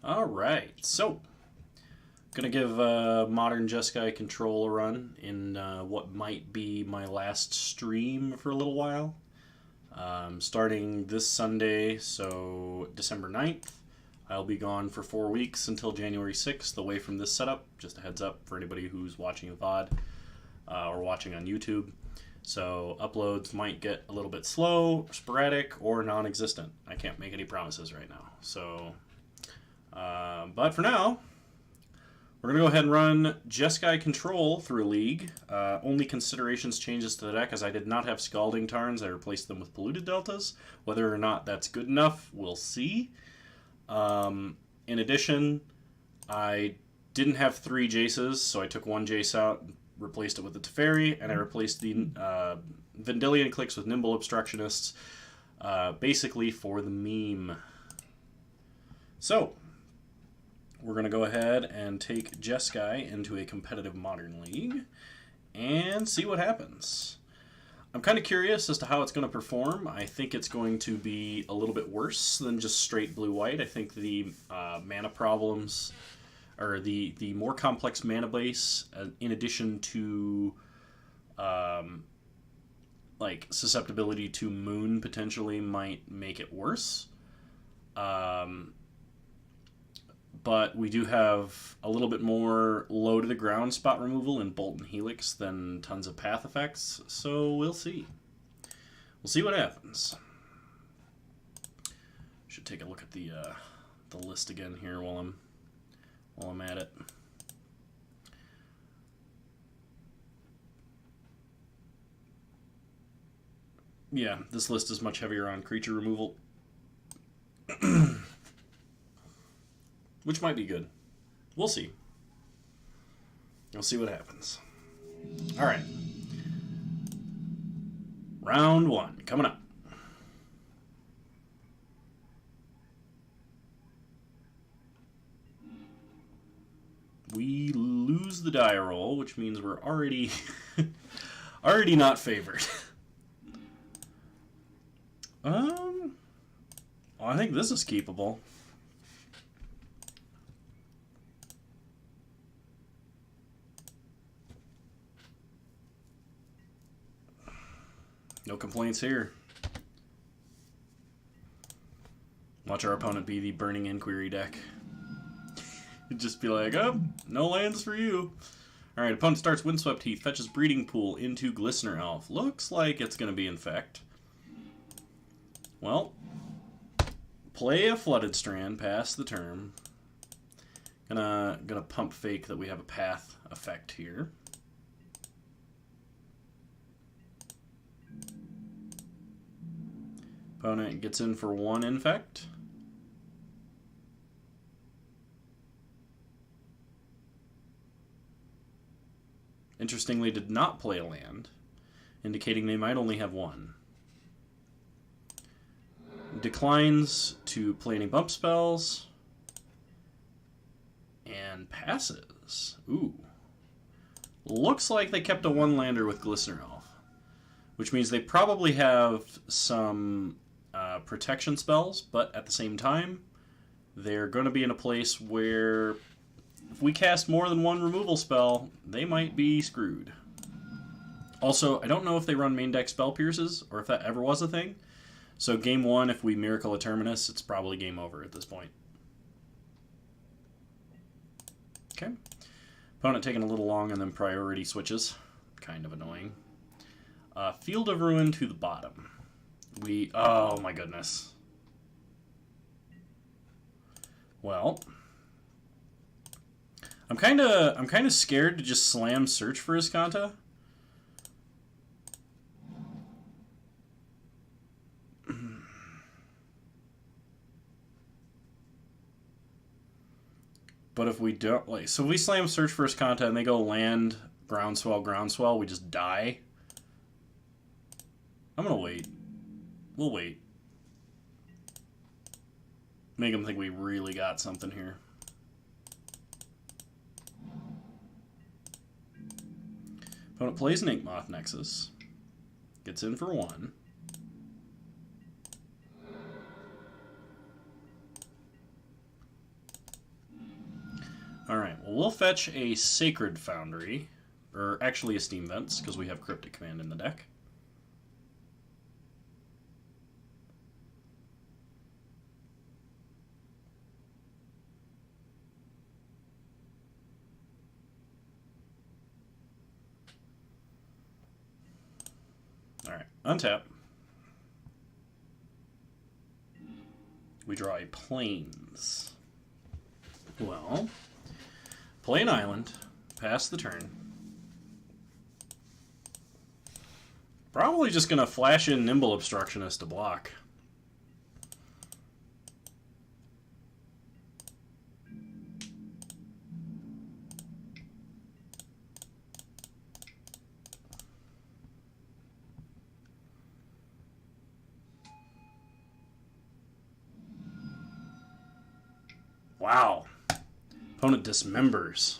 All right, so gonna give Modern Jeskai Control a run in what might be my last stream for a little while. Starting this Sunday, so December 9th, I'll be gone for 4 weeks until January 6th away from this setup. Just a heads up for anybody who's watching the VOD or watching on YouTube. So uploads might get a little bit slow, sporadic, or non-existent. I can't make any promises right now. So, but for now, we're going to go ahead and run Jeskai Control through a league. Only considerations changes to the deck, as I did not have Scalding Tarns. I replaced them with Polluted Deltas. Whether or not that's good enough, we'll see. In addition, I didn't have 3 Jaces, so I took 1 Jace out, replaced it with the Teferi, and I replaced the Vendilion Clicks with Nimble Obstructionists, basically for the meme. So, we're going to go ahead and take Jeskai into a competitive Modern League and see what happens. I'm kind of curious as to how it's going to perform. I think it's going to be a little bit worse than just straight blue-white. I think the mana problems, or the more complex mana base, in addition to like susceptibility to moon potentially, might make it worse. But we do have a little bit more low to the ground spot removal in Bolt and Helix than tons of path effects, so we'll see. We'll see what happens. Should take a look at the list again here while I'm at it. Yeah, this list is much heavier on creature removal. Which might be good. We'll see. We'll see what happens. Alright. Round 1, coming up. We lose the die roll, which means we're already already not favored. Well, I think this is keepable. No complaints here. Watch our opponent be the Burning Inquiry deck. Just be like, oh, no lands for you. Alright, opponent starts Windswept Heath, fetches Breeding Pool into Glistener Elf. Looks like it's going to be Infect. Well, play a Flooded Strand, pass the turn. Gonna pump fake that we have a path effect here. Opponent gets in for 1 Infect. Interestingly, did not play a land, indicating they might only have 1. Declines to play any bump spells. And passes. Ooh. Looks like they kept a 1-lander with Glistener Elf, which means they probably have some protection spells, but at the same time, they're going to be in a place where if we cast more than 1 removal spell, they might be screwed. Also, I don't know if they run main deck Spell Pierces, or if that ever was a thing. So game 1, if we Miracle a Terminus, it's probably game over at this point. Okay. Opponent taking a little long and then priority switches. Kind of annoying. Field of Ruin to the bottom. Oh my goodness. Well, I'm kind of scared to just slam Search for Iskanta. But if we don't, so if we slam Search for Iskanta and they go land, Groundswell, we just die. I'm gonna wait. We'll wait. Make them think we really got something here. Opponent plays an Inkmoth Nexus. Gets in for 1. we'll fetch a Sacred Foundry, or actually a Steam Vents, because we have Cryptic Command in the deck. Alright, untap. We draw a Plains. Well, play an island, pass the turn. Probably just going to flash in Nimble Obstructionist to block. Wow. Opponent dismembers.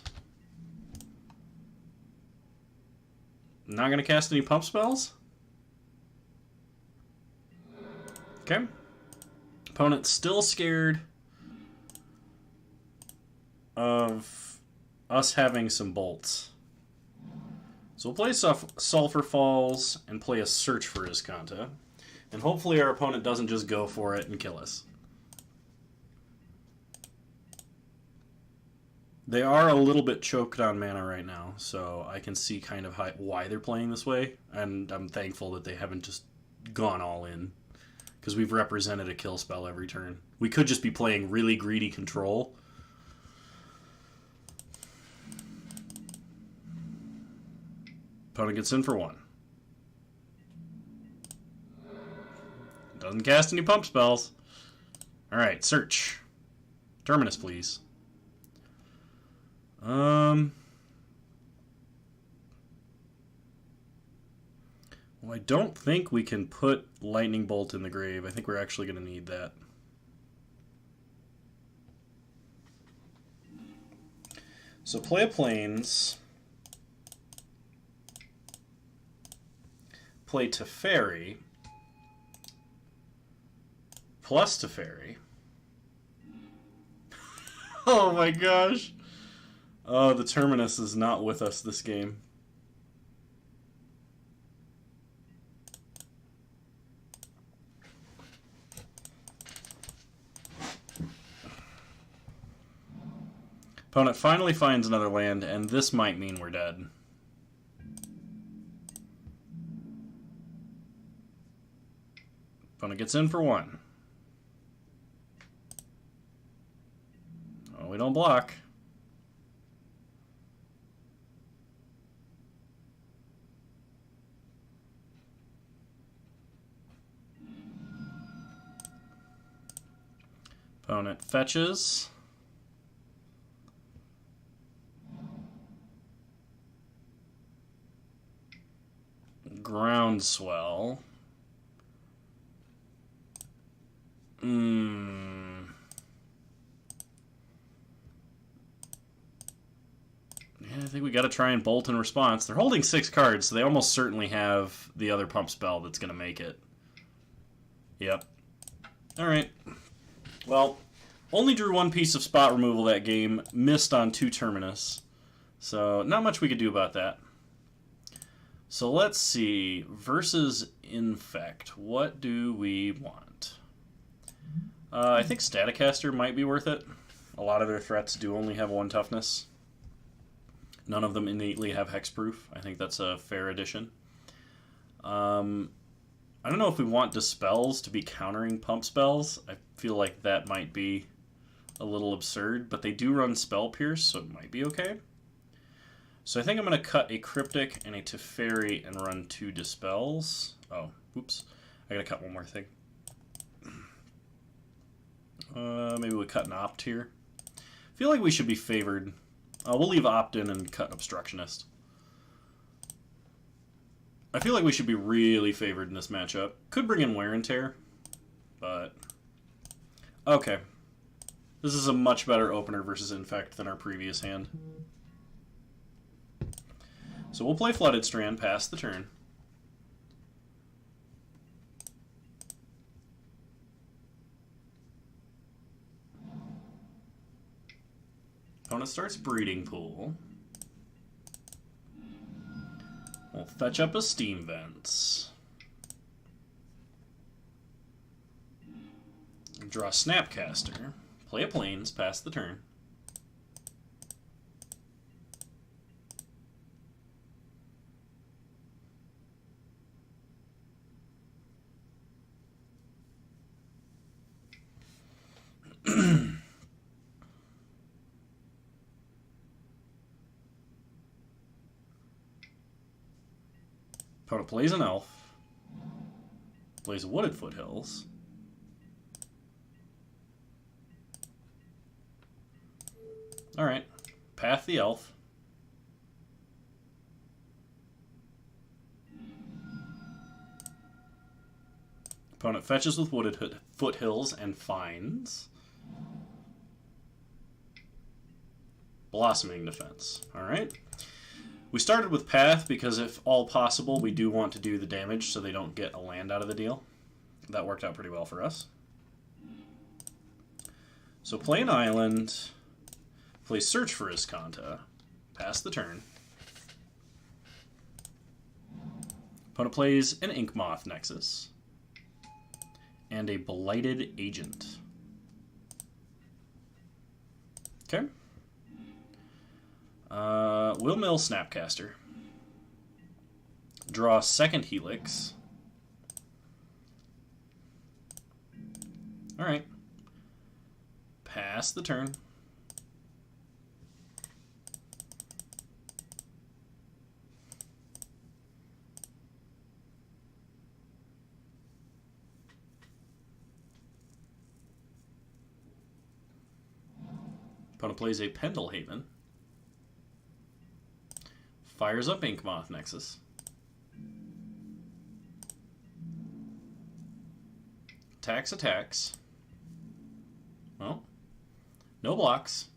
Not going to cast any pump spells? Okay. Opponent's still scared of us having some bolts. So we'll play Sulphur Falls and play a Search for Iskanta. And hopefully our opponent doesn't just go for it and kill us. They are a little bit choked on mana right now, so I can see kind of why they're playing this way, and I'm thankful that they haven't just gone all in, because we've represented a kill spell every turn. We could just be playing really greedy control. Opponent gets in for 1. Doesn't cast any pump spells. Alright, search. Terminus, please. Well, I don't think we can put Lightning Bolt in the grave. I think we're actually going to need that. So play a Plains. Play Teferi. Plus Teferi. Oh my gosh. Oh, the Terminus is not with us this game. Opponent finally finds another land, and this might mean we're dead. Opponent gets in for 1. Oh, we don't block. Opponent fetches. Groundswell. Yeah, I think we got to try and bolt in response. They're holding 6 cards, so they almost certainly have the other pump spell that's going to make it. Yep. Alright. Well, only drew 1 piece of spot removal that game, missed on 2 Terminus. So, not much we could do about that. So let's see, versus Infect, what do we want? I think Staticaster might be worth it. A lot of their threats do only have 1 toughness. None of them innately have hexproof. I think that's a fair addition. I don't know if we want Dispels to be countering pump spells. I feel like that might be a little absurd, but they do run Spell Pierce, so it might be okay. So I think I'm going to cut a Cryptic and a Teferi and run 2 Dispels. Oh, oops. I got to cut one more thing. Maybe we cut an Opt here. I feel like we should be favored. We'll leave Opt in and cut Obstructionist. I feel like we should be really favored in this matchup. Could bring in Wear and Tear, but... Okay. This is a much better opener versus Infect than our previous hand. So we'll play Flooded Strand, pass the turn. Opponent Opponent starts Breeding Pool. We'll fetch up a Steam Vents. Draw Snapcaster. Play a Plains, pass the turn. Opponent plays an elf. Plays a Wooded Foothills. Alright. Path the elf. Opponent fetches with Wooded Foothills and finds. Blossoming Defense. Alright. We started with Path because if all possible, we do want to do the damage so they don't get a land out of the deal. That worked out pretty well for us. So play an island, play Search for Iskanta, pass the turn. Opponent plays an Inkmoth Nexus and a Blighted Agent. Okay. Will mill Snapcaster. Draw second Helix. Alright. Pass the turn. Opponent plays a Pendelhaven. Fires up Inkmoth Nexus. Attacks. Well, no blocks.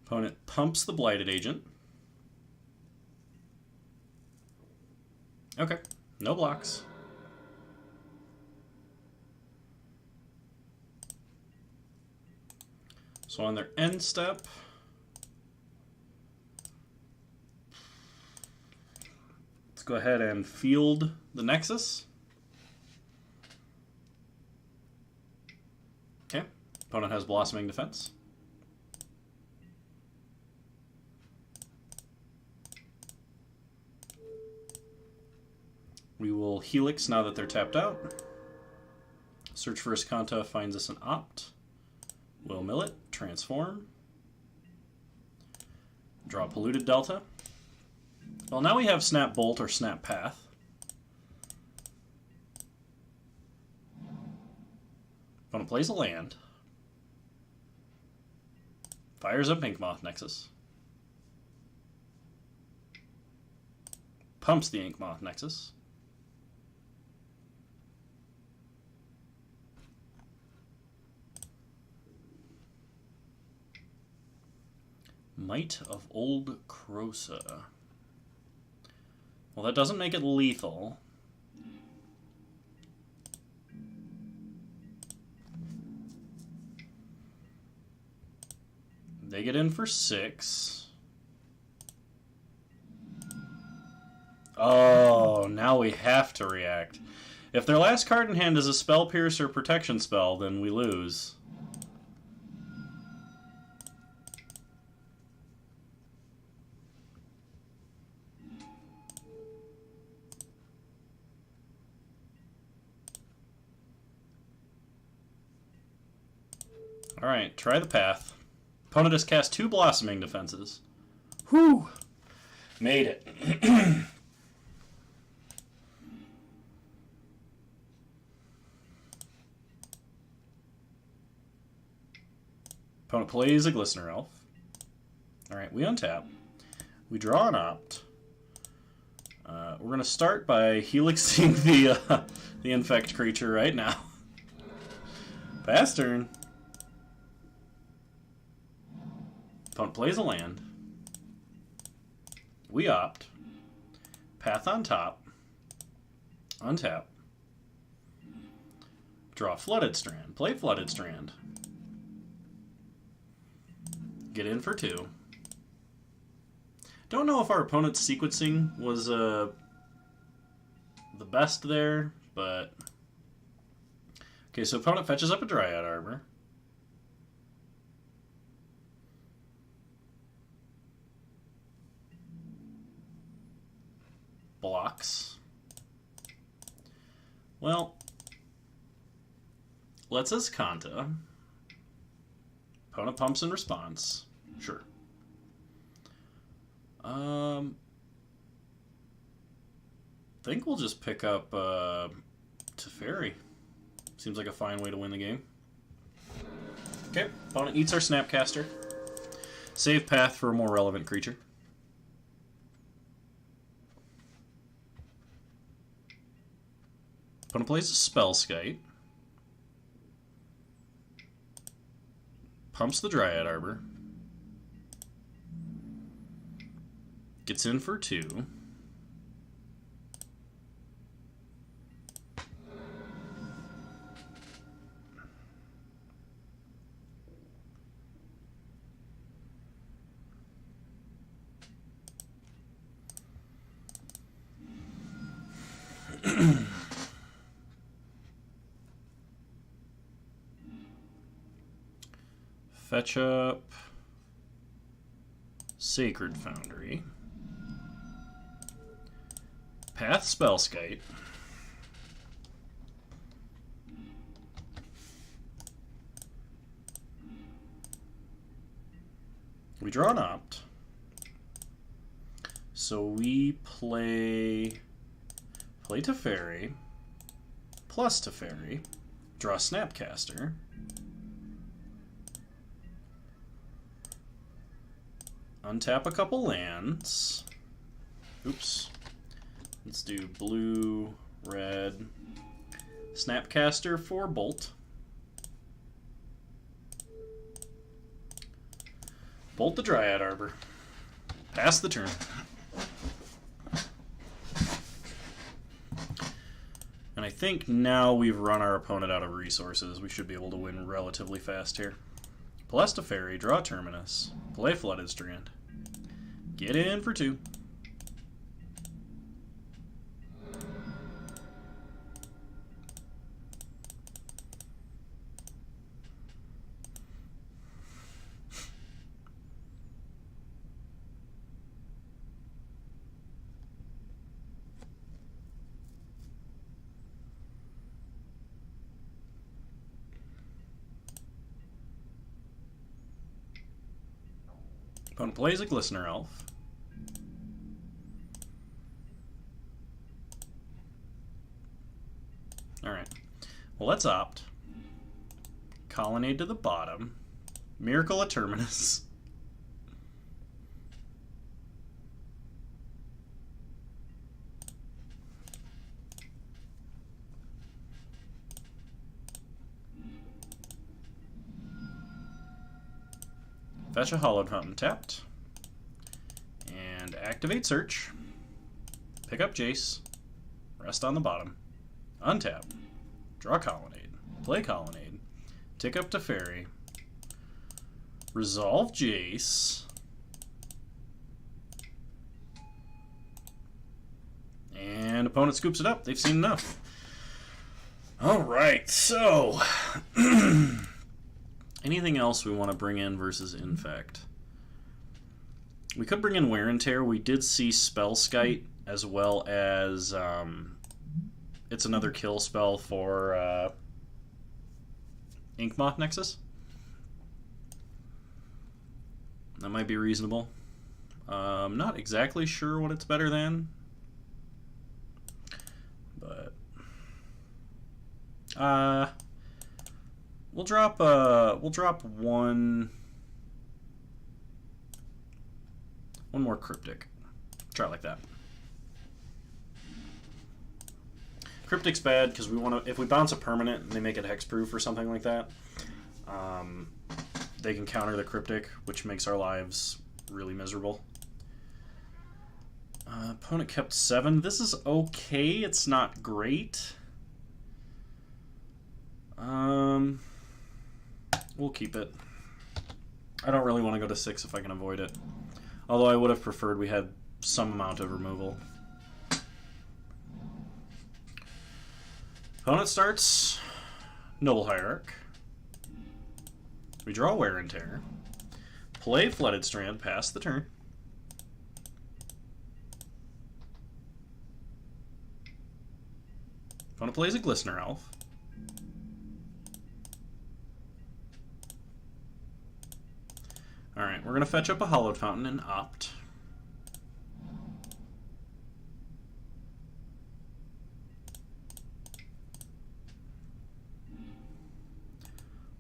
Opponent pumps the Blighted Agent. Okay, no blocks. So on their end step, let's go ahead and field the Nexus. Okay, opponent has Blossoming Defense. We will Helix now that they're tapped out. Search for Iskanta finds us an Opt. We'll mill it, transform. Draw Polluted Delta. Well, now we have Snap Bolt or Snap Path. Opponent plays a land. Fires up Inkmoth Nexus. Pumps the Inkmoth Nexus. Might of Old Krosa. Well, that doesn't make it lethal. They get in for 6. Oh, now we have to react. If their last card in hand is a Spell Pierce or Protection spell, then we lose. Alright, try the path. Opponent has cast 2 Blossoming Defenses. Whew! Made it. Opponent plays a Glistener Elf. Alright, we untap. We draw an Opt. We're going to start by helixing the Infect creature right now. Pass turn. Opponent plays a land. We Opt. Path on top. Untap. Draw Flooded Strand. Play Flooded Strand. Get in for 2. Don't know if our opponent's sequencing was the best there, but... Okay, so opponent fetches up a Dryad Arbor. Blocks. Well, lets us Kanta. Opponent pumps in response. Sure. Think we'll just pick up Teferi. Seems like a fine way to win the game. Okay, opponent eats our Snapcaster. Save path for a more relevant creature. Opponent plays a Spellskite. Pumps the Dryad Arbor. Gets in for 2. Fetch up Sacred Foundry. Path Spellskite. We draw an opt. So we play Teferi, plus Teferi, draw Snapcaster. Untap a couple lands. Oops. Let's do blue, red, Snapcaster for Bolt. Bolt the Dryad Arbor. Pass the turn. And I think now we've run our opponent out of resources. We should be able to win relatively fast here. Plus Teferi, draw Terminus. Play Flooded Strand. Get in for 2. Opponent plays a Glistener Elf. Alright. Well, let's opt. Colonnade to the bottom. Miracle at Terminus. Fetch a Hollowed Fountain tapped. And activate Search. Pick up Jace. Rest on the bottom. Untap. Draw Colonnade. Play Colonnade. Tick up Teferi. Resolve Jace. And opponent scoops it up. They've seen enough. Alright, so... anything else we want to bring in versus Infect? We could bring in Wear and Tear. We did see Spellskite, as well as it's another kill spell for Inkmoth Nexus. That might be reasonable. I'm not exactly sure what it's better than, but we'll drop one more Cryptic. Try it like that. Cryptic's bad because we want to. If we bounce a permanent and they make it hexproof or something like that, they can counter the Cryptic, which makes our lives really miserable. Opponent kept 7. This is okay. It's not great. We'll keep it. I don't really want to go to 6 if I can avoid it. Although I would have preferred we had some amount of removal. Opponent starts Noble Hierarch. We draw Wear and Tear. Play Flooded Strand, pass the turn. Opponent plays a Glistener Elf. Alright, we're going to fetch up a Hallowed Fountain and opt.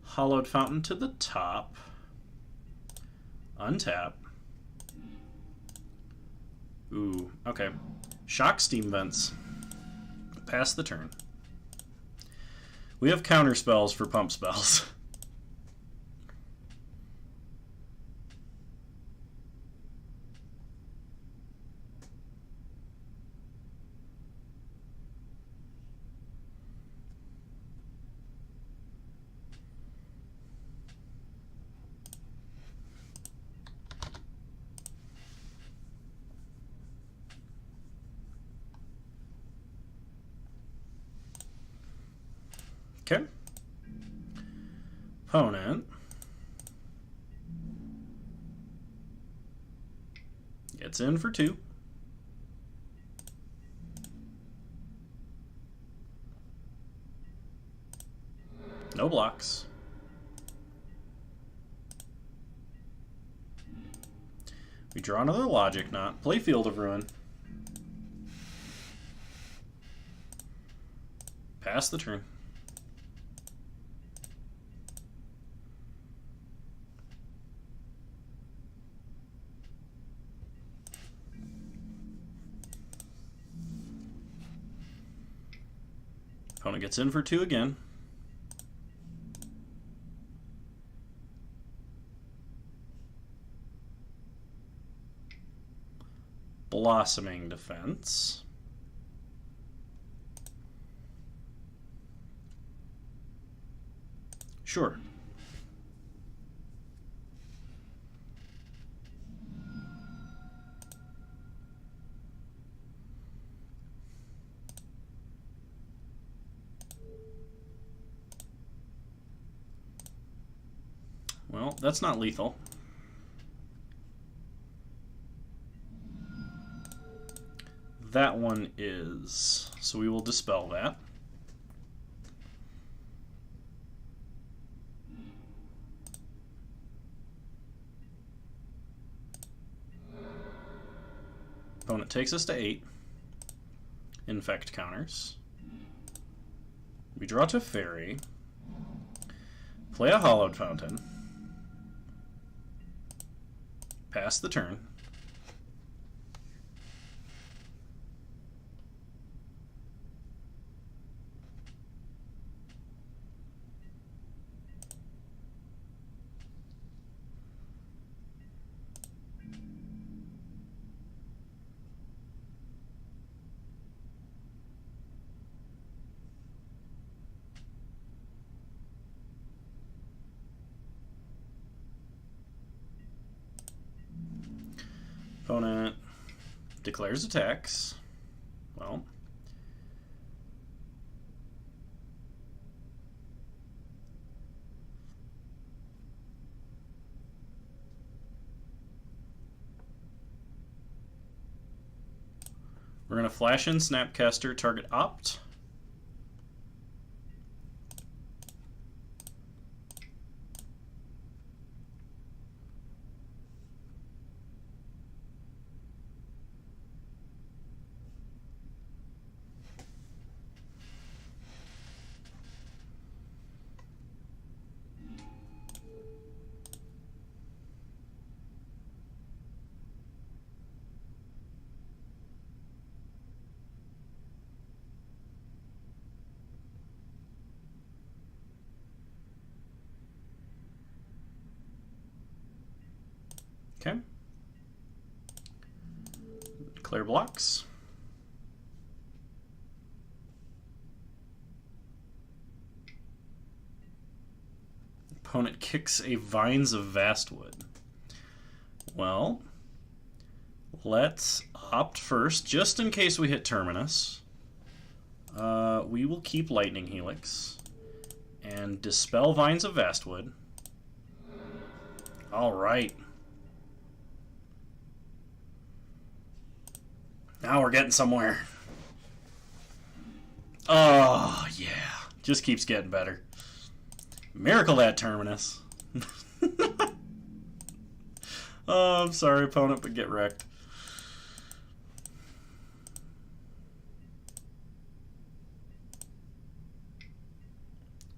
Hallowed Fountain to the top. Untap. Ooh, okay. Shock Steam Vents. Pass the turn. We have counter spells for pump spells. Okay. Opponent gets in for 2. No blocks. We draw another Logic Knot. Play Field of Ruin. Pass the turn. Opponent gets in for 2 again. Blossoming Defense. Sure. Well, that's not lethal. That one is. So we will dispel that. Opponent takes us to 8. Infect counters. We draw Teferi. Play a Hallowed Fountain. Pass the turn. Opponent declares attacks. Well, we're going to flash in Snapcaster, target opt. Okay. Declare blocks. Opponent kicks a Vines of Vastwood. Well, let's opt first, just in case we hit Terminus. We will keep Lightning Helix and dispel Vines of Vastwood. All right. Now we're getting somewhere. Oh, yeah. Just keeps getting better. Miracle that Terminus. Oh, I'm sorry, opponent, but get wrecked.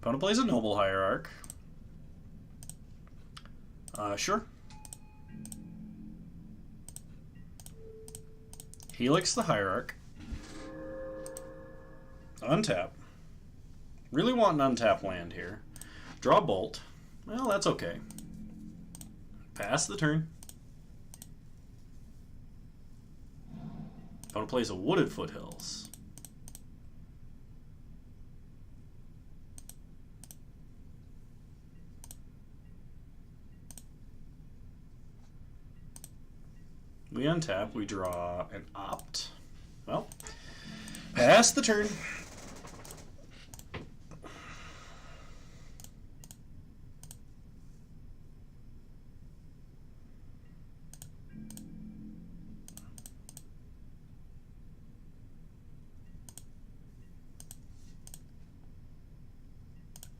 Opponent plays a Noble Hierarch. Sure. Helix the Hierarch. Untap. Really want an untap land here. Draw Bolt. Well, that's okay. Pass the turn. Opponent plays a Wooded Foothills. We untap, we draw an opt. Well, pass the turn.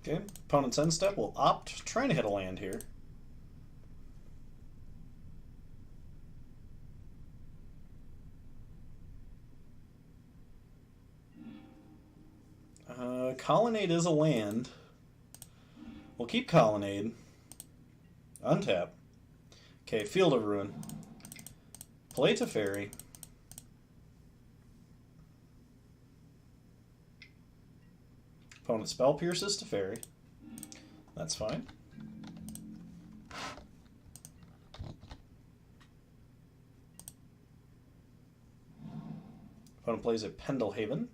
Okay, opponent's end step will opt, trying to hit a land here. Colonnade is a land. We'll keep Colonnade. Untap. Okay, Field of Ruin. Play Teferi. Opponent spell pierces Teferi. That's fine. Opponent plays a Pendelhaven.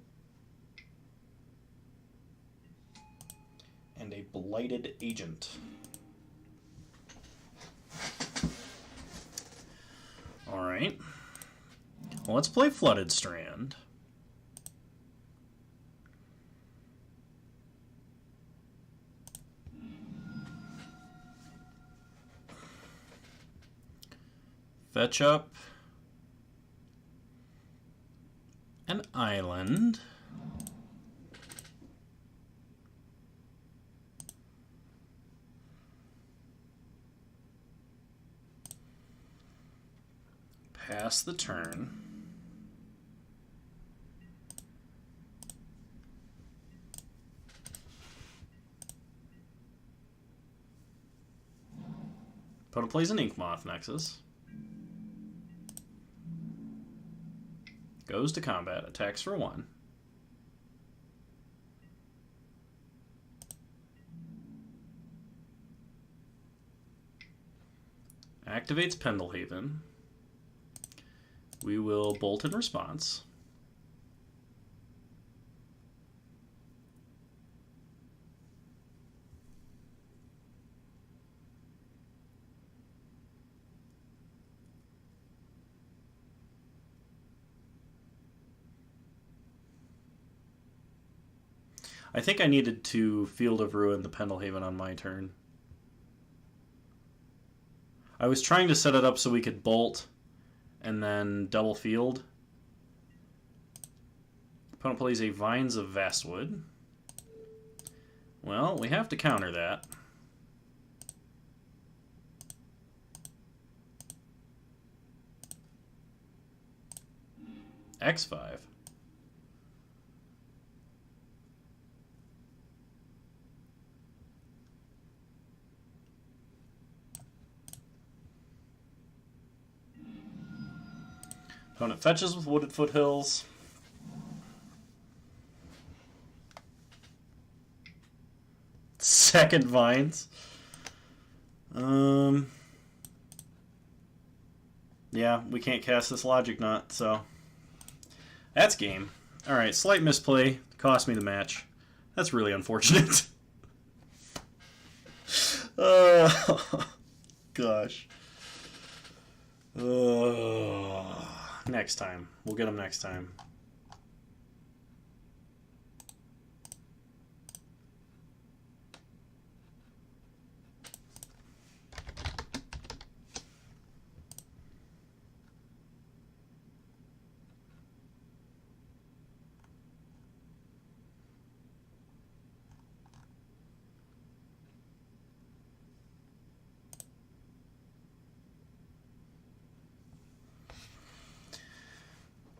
And a Blighted Agent. Alright. Well, let's play Flooded Strand. Fetch up an island. Pass the turn. Opponent plays an Inkmoth Nexus. Goes to combat, attacks for 1. Activates Pendelhaven. We will bolt in response. I think I needed to Field of Ruin the Pendelhaven on my turn. I was trying to set it up so we could bolt and then double field. Opponent plays a Vines of Vastwood. Well, we have to counter that. X5. Opponent fetches with Wooded Foothills. Second Vines. Yeah, we can't cast this Logic Knot, so that's game. Alright, slight misplay. Cost me the match. That's really unfortunate. Gosh. Next time. We'll get him next time.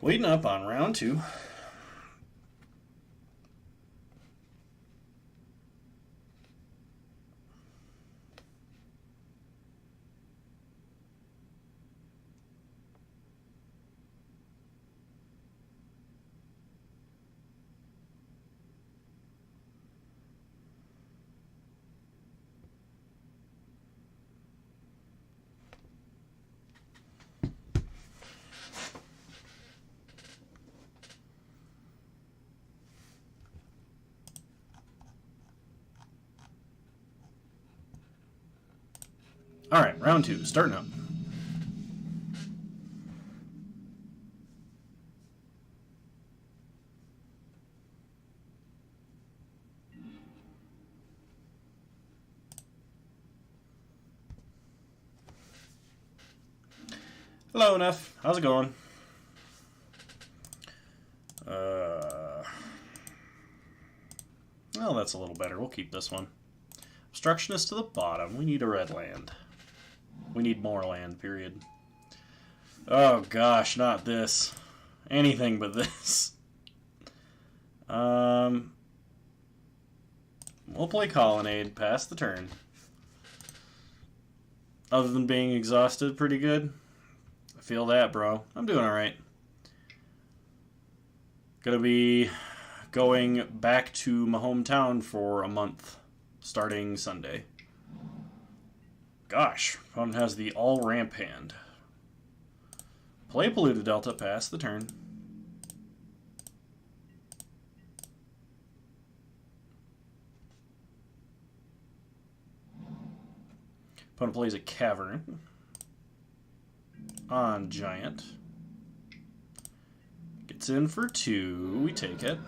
Waiting up on round 2. All right, round 2, starting up. Hello, Neff. How's it going? Well, that's a little better. We'll keep this one. Obstructionist to the bottom. We need a red land. We need more land, period. Oh, gosh, not this. Anything but this. We'll play Colonnade, pass the turn. Other than being exhausted, pretty good. I feel that, bro. I'm doing alright. Gonna be going back to my hometown for a month, starting Sunday. Gosh, opponent has the all-ramp hand. Play Polluted Delta, pass the turn. Opponent plays a Cavern on Giant. Gets in for 2, we take it.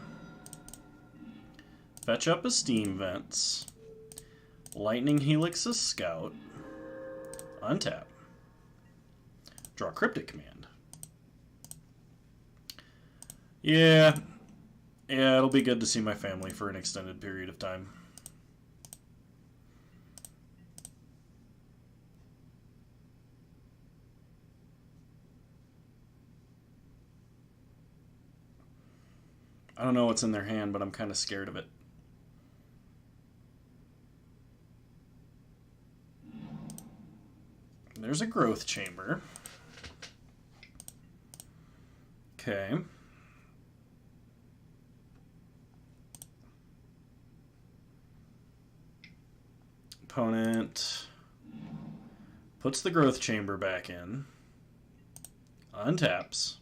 Fetch up a Steam Vents. Lightning Helix a Scout. Untap. Draw Cryptic Command. Yeah, it'll be good to see my family for an extended period of time. I don't know what's in their hand, but I'm kind of scared of it. There's a Growth Chamber. Okay. Opponent puts the Growth Chamber back in. Untaps.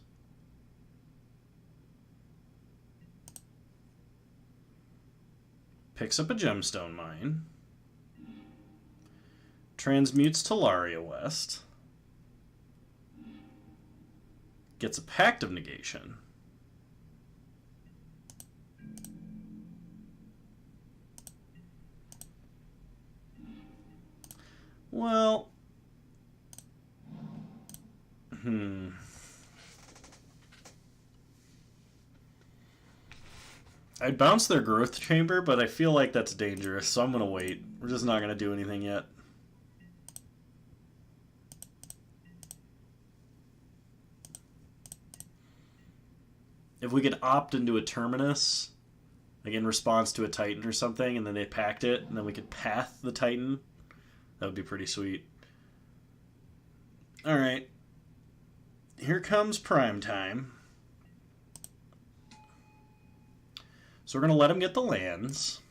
Picks up a Gemstone Mine. Transmutes Talaria West. Gets a Pact of Negation. Well, I'd bounce their Growth Chamber, but I feel like that's dangerous, so I'm going to wait. We're just not going to do anything yet. If we could opt into a Terminus, like in response to a Titan or something, and then they packed it, and then we could path the Titan, that would be pretty sweet. Alright. Here comes prime time. So we're going to let him get the lands.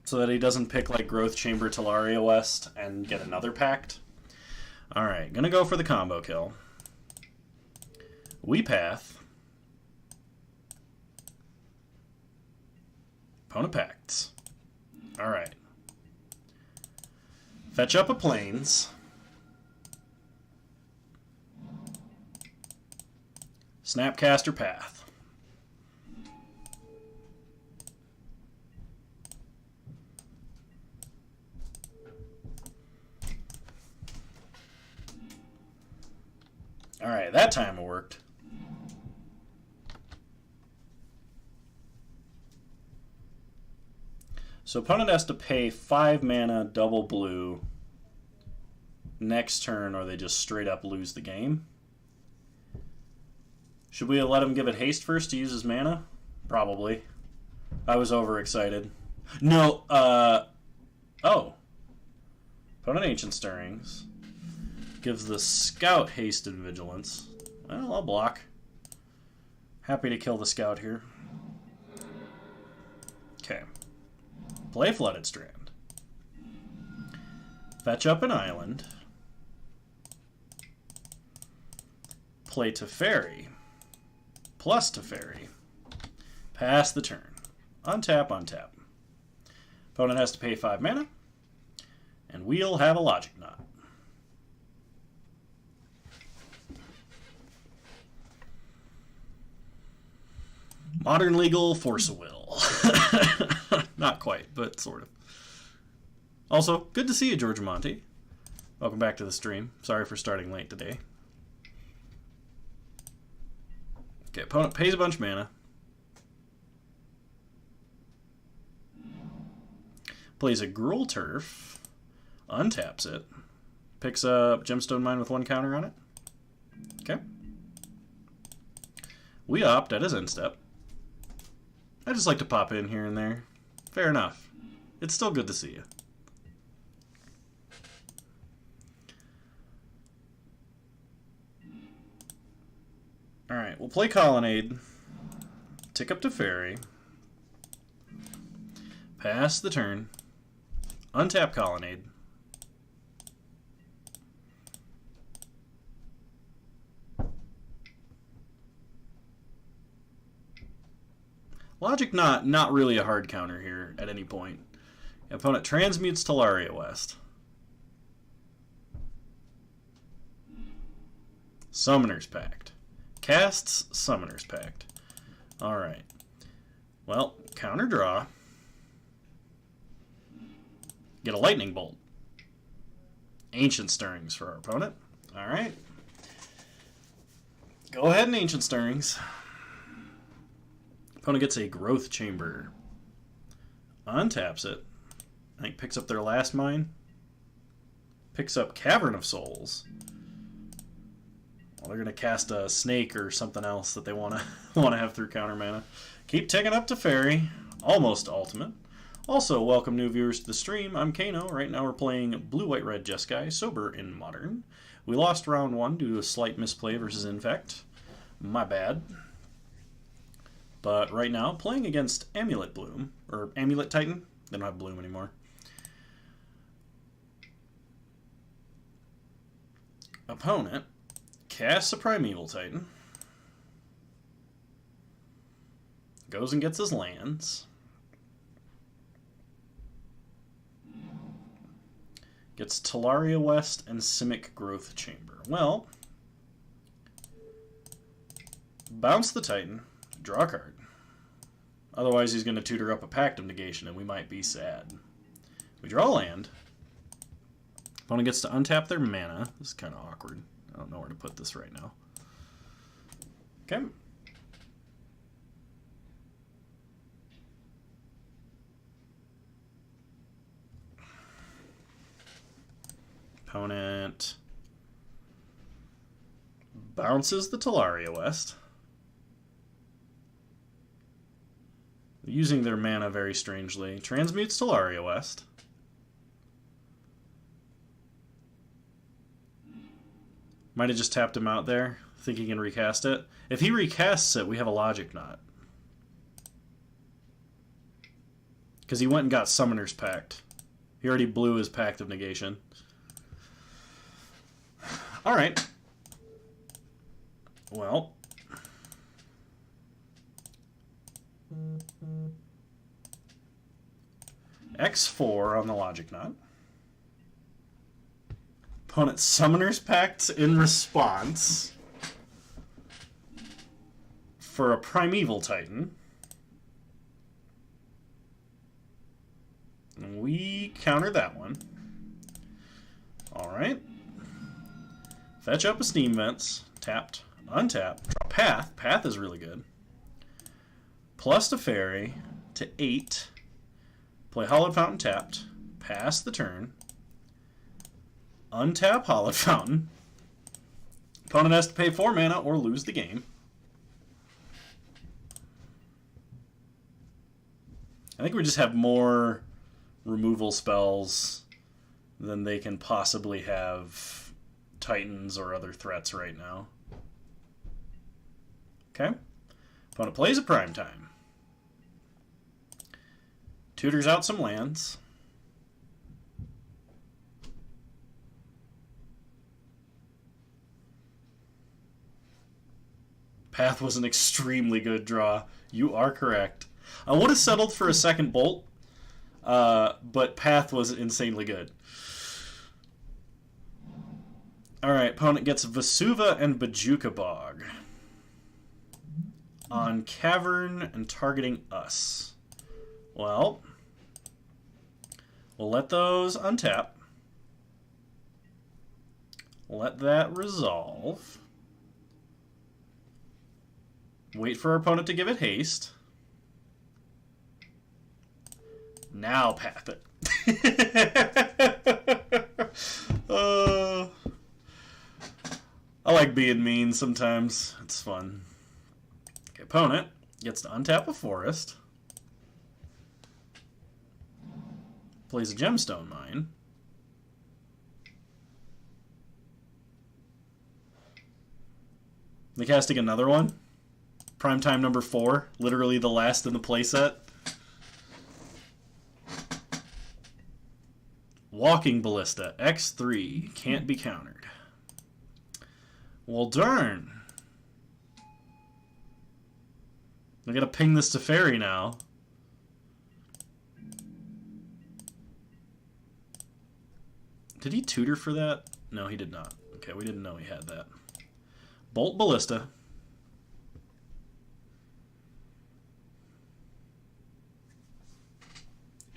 So that he doesn't pick like Growth Chamber Talaria West and get another Pact. Alright, gonna go for the combo kill. We path. Opponent pacts. Alright. Fetch up a plains. Snapcaster Path. Alright, that time it worked. So opponent has to pay 5 mana, double blue, next turn, or they just straight up lose the game. Should we let him give it haste first to use his mana? Probably. I was overexcited. No, oh. Opponent Ancient Stirrings. Gives the Scout haste and vigilance. Well, I'll block. Happy to kill the Scout here. Okay. Play Flooded Strand. Fetch up an island. Play Teferi. Plus Teferi. Pass the turn. Untap, untap. Opponent has to pay 5 mana. And we'll have a Logic Knot. Modern Legal Force of Will. Not quite, but sort of. Also, good to see you, George Monty. Welcome back to the stream. Sorry for starting late today. Okay, opponent pays a bunch of mana. Plays a Gruul Turf. Untaps it. Picks up Gemstone Mine with 1 counter on it. Okay. We opt at his end step. I just like to pop in here and there. Fair enough. It's still good to see you. Alright, we'll play Colonnade. Tick up to Teferi. Pass the turn. Untap Colonnade. Logic Knot, not really a hard counter here at any point. Opponent transmutes Talaria West. Summoner's Pact. Casts Summoner's Pact. Alright. Well, counter draw. Get a Lightning Bolt. Ancient Stirrings for our opponent. Alright. Go ahead and Ancient Stirrings. Opponent gets a Growth Chamber. Untaps it. I think picks up their last mine. Picks up Cavern of Souls. Well, they're going to cast a snake or something else that they want to have through counter mana. Keep ticking up to Teferi. Almost ultimate. Also, welcome new viewers to the stream. I'm Kano. Right now we're playing Blue, White, Red Jeskai, Sober in Modern. We lost round 1 due to a slight misplay versus Infect. My bad. But right now, playing against Amulet Bloom, or Amulet Titan. They don't have Bloom anymore. Opponent casts a Primeval Titan. Goes and gets his lands. Gets Talaria West and Simic Growth Chamber. Well, bounce the Titan, draw a card. Otherwise he's going to tutor up a Pact of Negation and we might be sad. We draw a land. Opponent gets to untap their mana. This is kind of awkward. I don't know where to put this right now. Okay. Opponent bounces the Talaria West. Using their mana very strangely. Transmutes Talaria West. Might have just tapped him out there, thinking he can recast it. If he recasts it, we have a Logic Knot. Because he went and got Summoner's Pact. He already blew his Pact of Negation. Alright. Well. X4 on the Logic Knot. Opponent Summoner's Pact in response for a Primeval Titan. And we counter that one. Alright. Fetch up a Steam Vents. Tapped. Untap. Draw Path. Path is really good. Plus Teferi to 8. Play Hallowed Fountain tapped. Pass the turn. Untap Hallowed Fountain. Opponent has to pay 4 mana or lose the game. I think we just have more removal spells than they can possibly have Titans or other threats right now. Okay. Opponent plays a Primetime. Tutors out some lands. Path was an extremely good draw. You are correct. I would have settled for a second Bolt, but Path was insanely good. Alright, opponent gets Vesuva and Bajuka Bog on Cavern and targeting us. Well, we'll let those untap. Let that resolve. Wait for our opponent to give it haste. Now path it. I like being mean sometimes. It's fun. Okay, opponent gets to untap a forest. Plays a Gemstone Mine. They casting another one. Primetime number 4. Literally the last in the playset. Walking Ballista. X3. Can't be countered. Well, darn. I gotta ping this Teferi now. Did he tutor for that? No, he did not. Okay, we didn't know he had that. Bolt Ballista.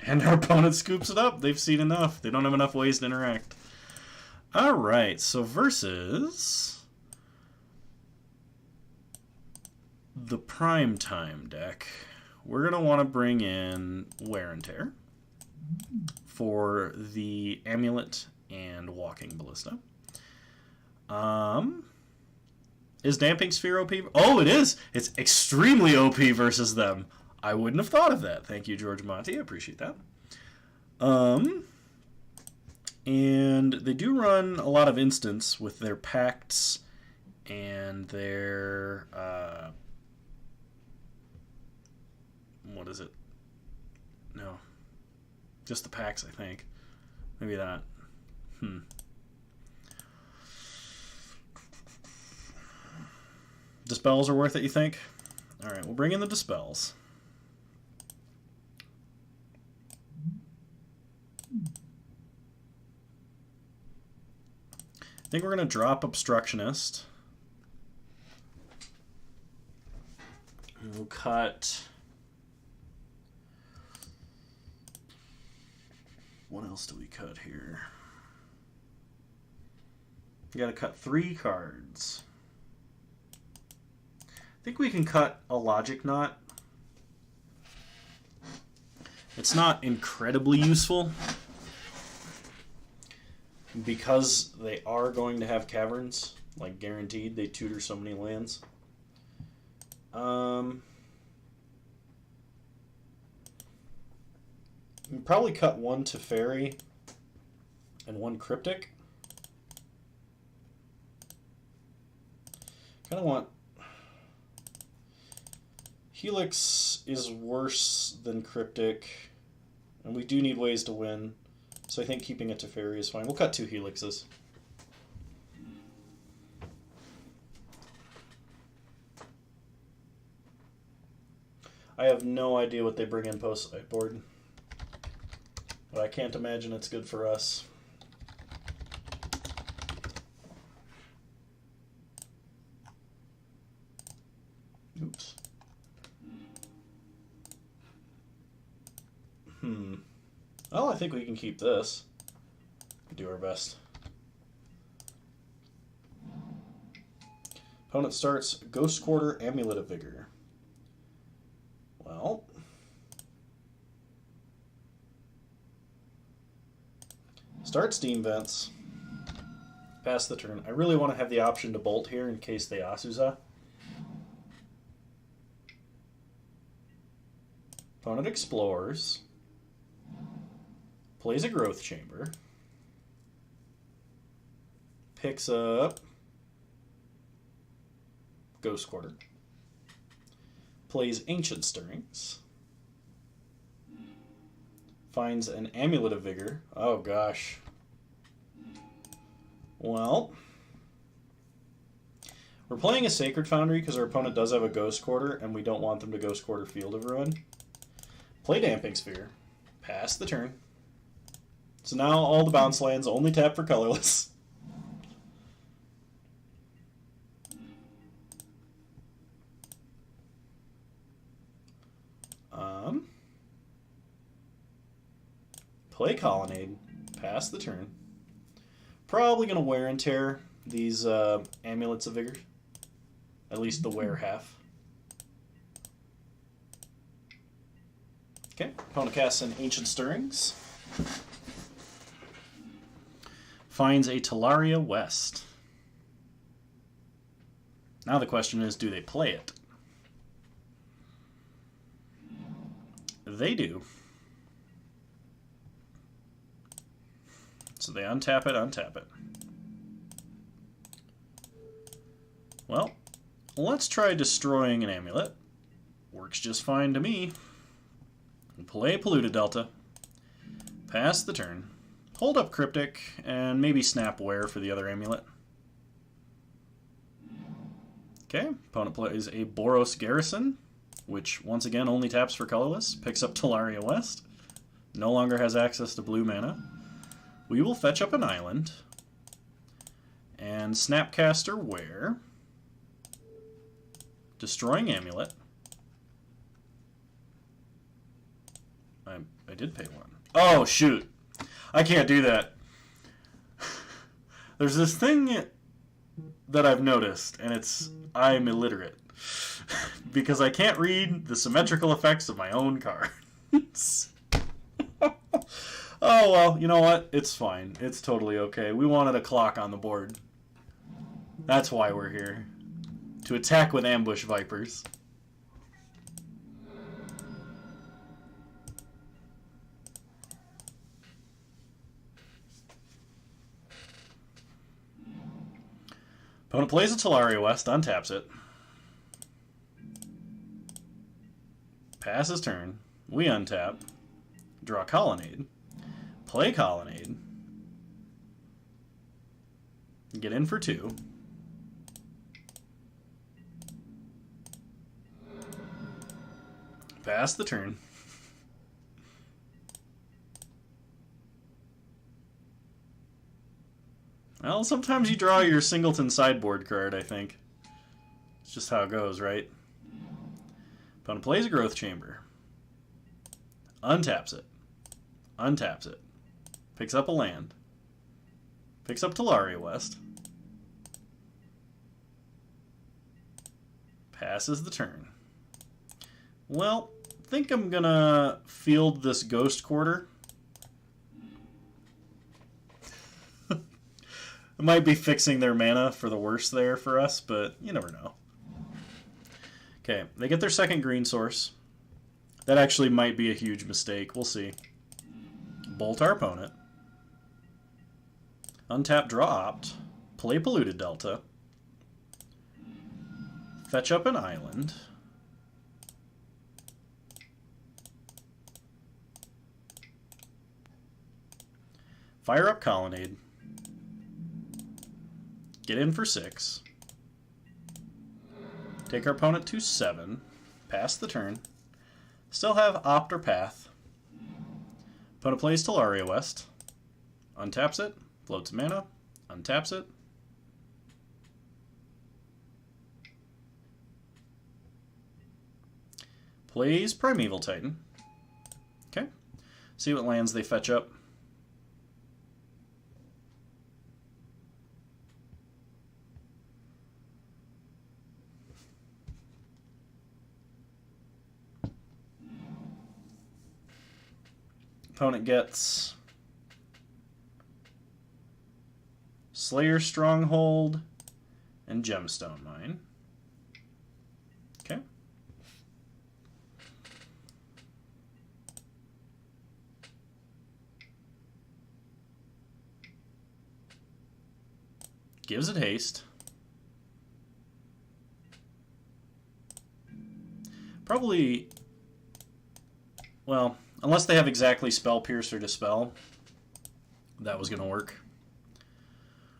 And our opponent scoops it up. They've seen enough. They don't have enough ways to interact. Alright, so versus the Primetime deck, we're going to want to bring in Wear and Tear for the Amulet and Walking Ballista. Is Damping Sphere OP? Oh, it is! It's extremely OP versus them. I wouldn't have thought of that. Thank you, George Monty. I appreciate that. And they do run a lot of instants with their pacts and their what is it? No. Just the packs, I think. Maybe that. Dispels are worth it, you think? Alright, we'll bring in the Dispels. I think we're going to drop Obstructionist. We'll cut... What else do we cut here? We got to cut 3 cards. I think we can cut a Logic Knot. It's not incredibly useful because they are going to have caverns, like guaranteed. They tutor so many lands. You can probably cut 1 Teferi and 1 Cryptic. Kind of want... Helix is worse than Cryptic, and we do need ways to win, so I think keeping a Teferi is fine. We'll cut 2 Helixes. I have no idea what they bring in post-sideboard. but I can't imagine it's good for us. Oops. Well, I think we can keep this. Do our best. Opponent starts Ghost Quarter, Amulet of Vigor. Well, start Steam Vents. Pass the turn. I really want to have the option to bolt here in case they Asuza. Opponent explores. Plays a Growth Chamber. Picks up Ghost Quarter. Plays Ancient Stirrings. Finds an Amulet of Vigor. Oh gosh. Well, we're playing a Sacred Foundry because our opponent does have a Ghost Quarter and we don't want them to Ghost Quarter Field of Ruin. Play Damping Sphere. Pass the turn. So now all the bounce lands only tap for colorless. Play Colonnade. Pass the turn. Probably going to Wear and Tear these Amulets of Vigor. At least the wear half. Okay, opponent casts an Ancient Stirrings. Finds a Talaria West. Now the question is, do they play it? They do. So they untap it. Well, let's try destroying an amulet. Works just fine to me. Play Polluted Delta. Pass the turn. Hold up Cryptic, and maybe snap Wear for the other amulet. Okay, opponent plays a Boros Garrison, which once again only taps for colorless. Picks up Talaria West. No longer has access to blue mana. We will fetch up an island. And Snapcaster Wear. Destroying Amulet. I did pay one. Oh, shoot. I can't do that. There's this thing that I've noticed, and it's I'm illiterate. Because I can't read the symmetrical effects of my own cards. Oh, well, you know what? It's fine. It's totally okay. We wanted a clock on the board. That's why we're here. To attack with Ambush Vipers. Opponent plays a Talaria West, untaps it. Passes turn. We untap. Draw Colonnade. Play Colonnade. Get in for 2. Pass the turn. Well, sometimes you draw your singleton sideboard card, I think. It's just how it goes, right? Opponent plays a Growth Chamber. Untaps it. Untaps it. Picks up a land. Picks up Talaria West. Passes the turn. Well, I think I'm gonna field this Ghost Quarter. It might be fixing their mana for the worse there for us, but you never know. Okay, they get their second green source. That actually might be a huge mistake. We'll see. Bolt our opponent. Untap, draw opt. Play Polluted Delta. Fetch up an island. Fire up Colonnade. Get in for 6. Take our opponent to 7. Pass the turn. Still have opt or path. Opponent plays Talaria West. Untaps it. Floats mana. Untaps it. Plays Primeval Titan. Okay. See what lands they fetch up. Opponent gets Slayer Stronghold and Gemstone Mine. Okay. Gives it haste. Probably, well, unless they have exactly Spell Pierce or Dispel, that was going to work.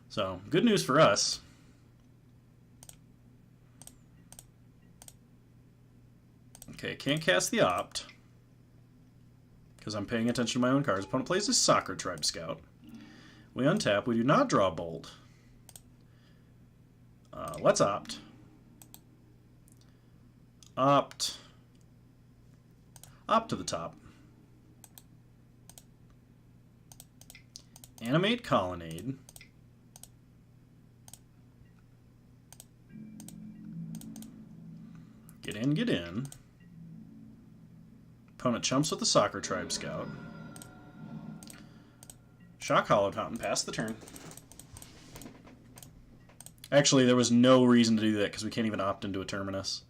So, good news for us. Okay, can't cast the Opt, because I'm paying attention to my own cards. Opponent plays a Soccer Tribe Scout. We untap. We do not draw Bolt. Let's Opt. Opt to the top. Animate Colonnade. Get in, get in. Opponent chumps with the Soccer Tribe Scout. Shock Hollow Fountain, pass the turn. Actually, there was no reason to do that because we can't even opt into a Terminus.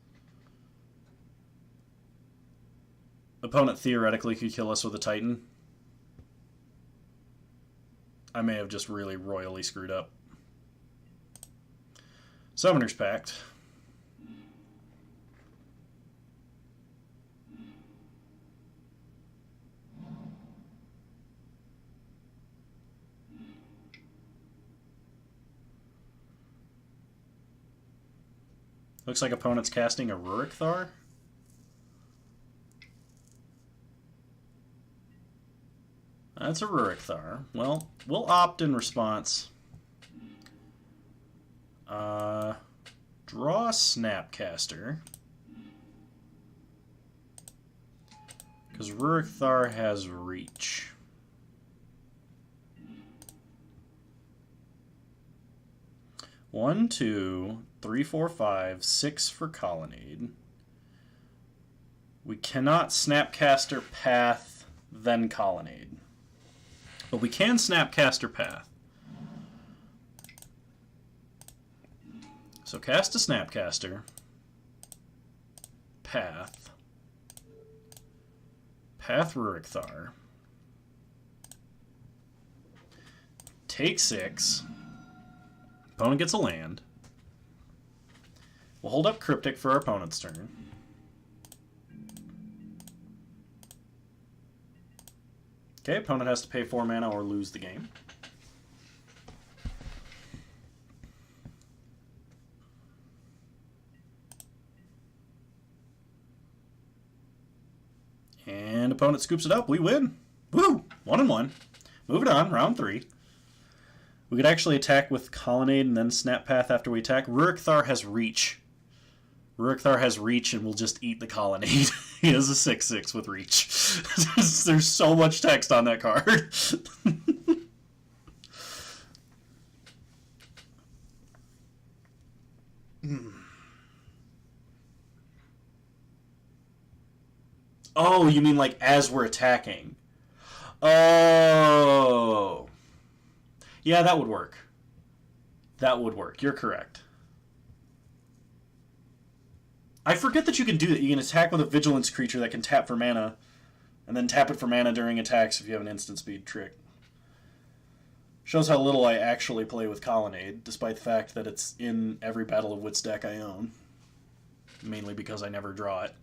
Opponent theoretically could kill us with a Titan. I may have just really royally screwed up. Summoner's Pact. Looks like opponent's casting a Rurik Thar. That's a Rurik Thar. Well, we'll opt in response. Draw Snapcaster. Because Rurik Thar has reach. One, two, 3, 4, 5, 6 for Colonnade. We cannot Snapcaster Path, then Colonnade. But we can Snapcaster Path. So cast a Snapcaster. Path. Path Rurik Thar. Take 6. Opponent gets a land. We'll hold up Cryptic for our opponent's turn. Okay, opponent has to pay 4 mana or lose the game. And opponent scoops it up. We win. Woo! 1-1. Moving on, round 3. We could actually attack with Colonnade and then Snap Path after we attack. Rurik Thar has reach. Rurik Thar has reach and we'll just eat the Colonnade. He has a 6/6 with reach. There's so much text on that card. Oh, you mean like as we're attacking? Oh. Yeah, that would work. That would work. You're correct. I forget that you can do that. You can attack with a Vigilance creature that can tap for mana, and then tap it for mana during attacks if you have an instant speed trick. Shows how little I actually play with Colonnade, despite the fact that it's in every Battle of Wits deck I own. Mainly because I never draw it.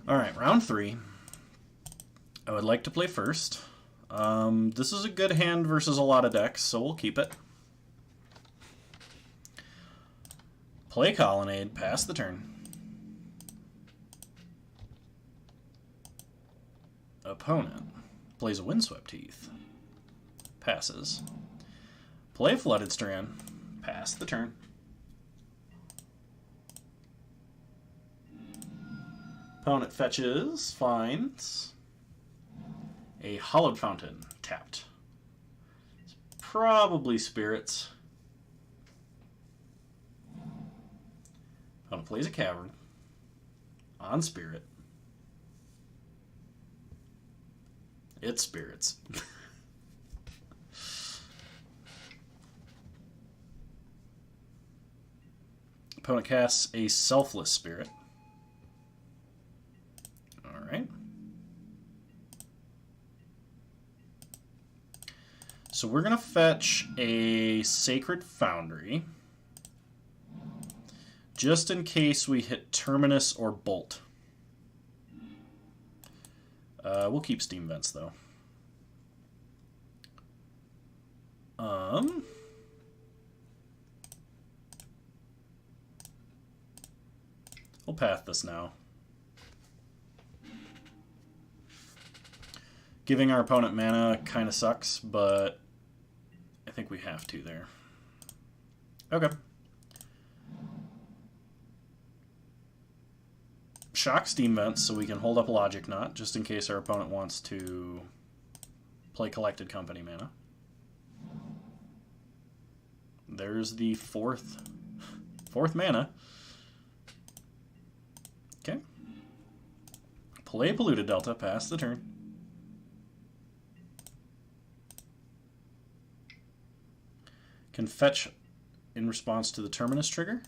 Alright, round 3. I would like to play first. This is a good hand versus a lot of decks, so we'll keep it. Play Colonnade, pass the turn. Opponent plays a Windswept Heath, passes. Play Flooded Strand, pass the turn. Opponent fetches, finds a Hollowed Fountain, tapped. It's probably Spirits. Opponent plays a Cavern on Spirit. It's Spirits. Opponent casts a Selfless Spirit. Alright. So we're going to fetch a Sacred Foundry, just in case we hit Terminus or Bolt. We'll keep Steam Vents, though. We'll path this now. Giving our opponent mana kind of sucks, but I think we have to there. Okay. Shock Steam Vents so we can hold up Logic Knot, just in case our opponent wants to play Collected Company mana. There's the fourth mana. Okay. Play Polluted Delta, pass the turn. Can fetch in response to the Terminus trigger.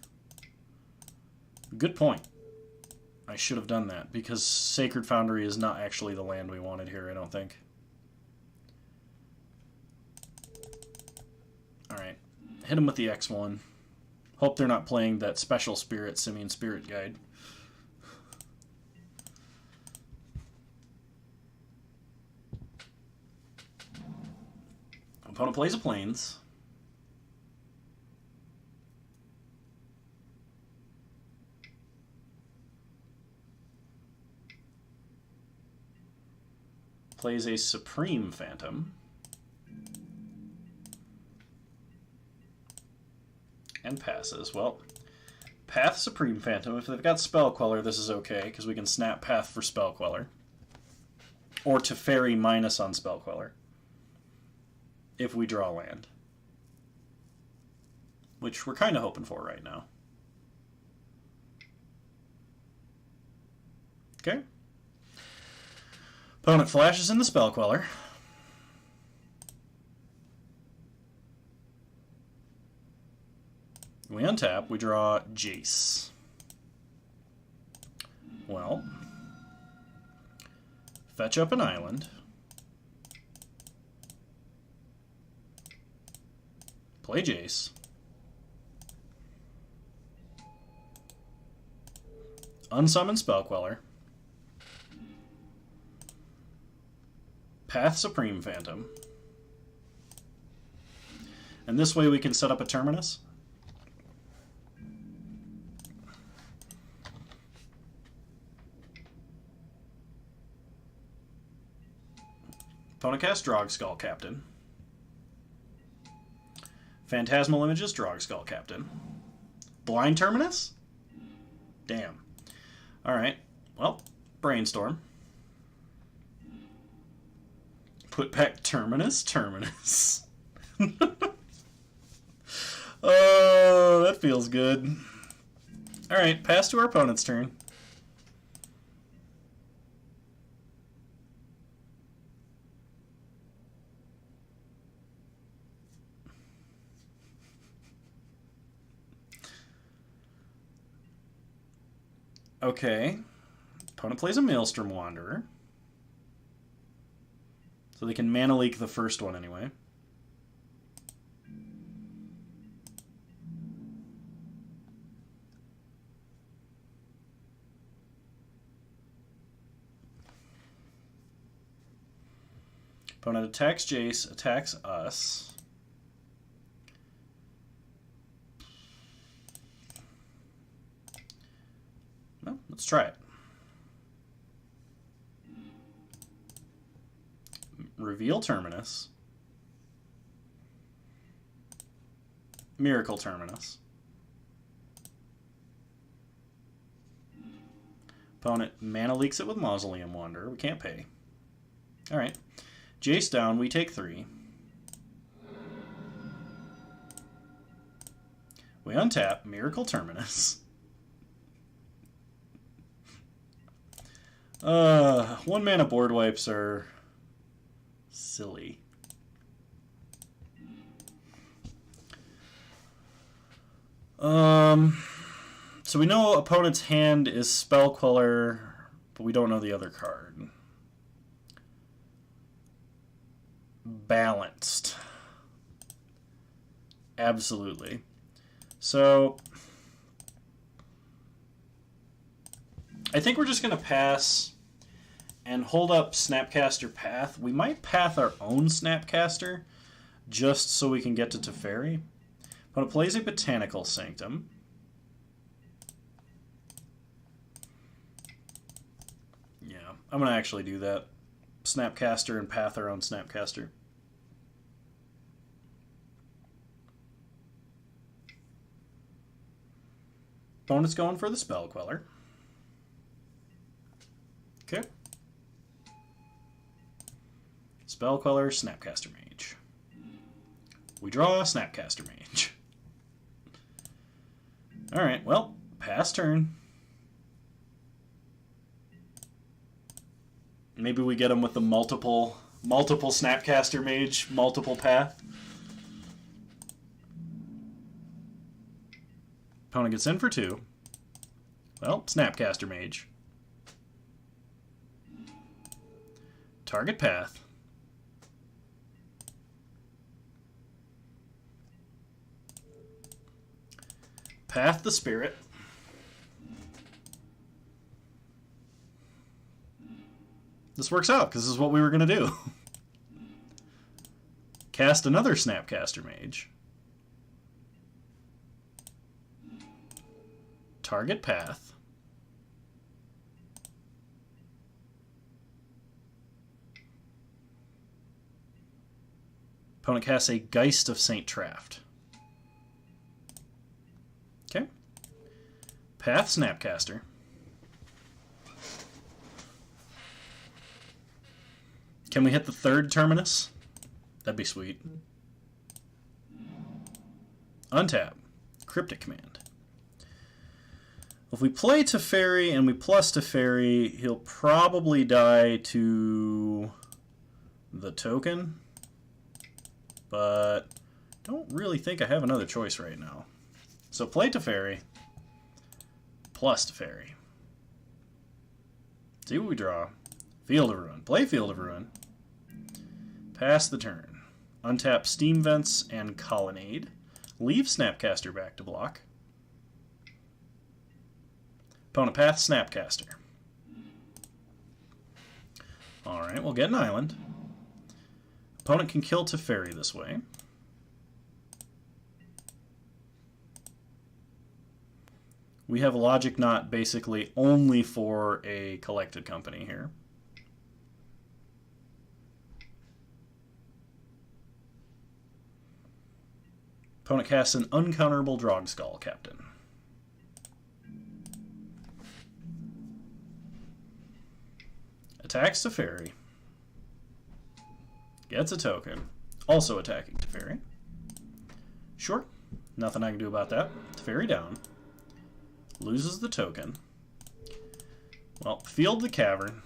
Good point. I should have done that, because Sacred Foundry is not actually the land we wanted here, I don't think. Alright. Hit him with the X1. Hope they're not playing that special Spirit, Simian Spirit Guide. Opponent plays a Plains. Plays a Supreme Phantom. And passes. Well, Path Supreme Phantom. If they've got Spell Queller, this is okay, because we can snap Path for Spell Queller. Or Teferi minus on Spell Queller. If we draw land. Which we're kind of hoping for right now. Okay. Opponent flashes in the Spell Queller. We untap, we draw Jace. Well, fetch up an island. Play Jace. Unsummon Spell Queller. Path Supreme Phantom. And this way we can set up a Terminus. Opponent cast Drogskull Captain. Phantasmal Images, Drogskull Captain. Blind Terminus? Damn. Alright. Well, Brainstorm. Put back Terminus. Oh, that feels good. Alright, pass to our opponent's turn. Okay. Opponent plays a Maelstrom Wanderer. So they can mana leak the first one anyway. Opponent attacks Jace, attacks us. Well, let's try it. Reveal Terminus. Miracle Terminus. Opponent mana leaks it with Mausoleum Wanderer. We can't pay. Alright. Jace down, we take 3. We untap Miracle Terminus. 1 mana board wipes are silly. So we know opponent's hand is Spell Queller, but we don't know the other card. Balanced. Absolutely. So I think we're just going to pass and hold up Snapcaster Path. We might path our own Snapcaster just so we can get to Teferi. Opponent plays a Botanical Sanctum. Yeah, I'm going to actually do that. Snapcaster and path our own Snapcaster. Opponent's going for the Spell Queller. Okay. Spell Queller, Snapcaster Mage. We draw a Snapcaster Mage. Alright, well, pass turn. Maybe we get him with the multiple Snapcaster Mage, multiple path. Opponent gets in for 2. Well, Snapcaster Mage. Target path. Path the Spirit. This works out, because this is what we were going to do. Cast another Snapcaster Mage. Target path. Opponent casts a Geist of St. Traft. Okay. Path Snapcaster. Can we hit the 3rd Terminus? That'd be sweet. Untap. Cryptic Command. If we play Teferi and we plus Teferi, he'll probably die to the token. But don't really think I have another choice right now. So play Teferi. Plus Teferi. See what we draw. Field of Ruin. Play Field of Ruin. Pass the turn. Untap Steam Vents and Colonnade. Leave Snapcaster back to block. Opponent path Snapcaster. Alright, we'll get an island. Opponent can kill Teferi this way. We have a Logic Knot basically only for a collected company here. Opponent casts an uncounterable Drogskull Captain. Attacks Teferi. Gets a token. Also attacking Teferi. Sure. Nothing I can do about that. Teferi down. Loses the token. Well, field the cavern.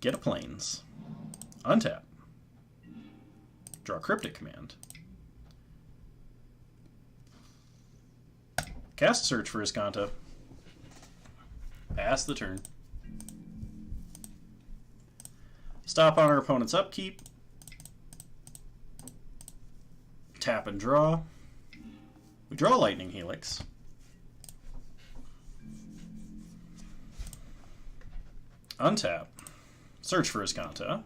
Get a plains. Untap. Draw Cryptic Command. Cast Search for Iskanta. Pass the turn. Stop on our opponent's upkeep. Tap and draw. We draw Lightning Helix. Untap. search for Iskanta,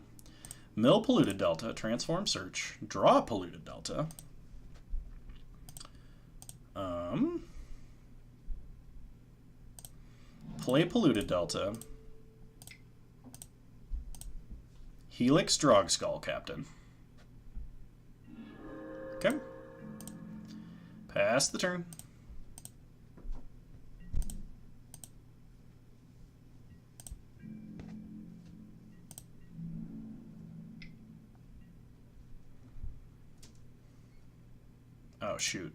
mill polluted delta, transform search, draw polluted delta. Play polluted delta, Helix Drog Skull Captain. Okay. Pass the turn. Oh, shoot.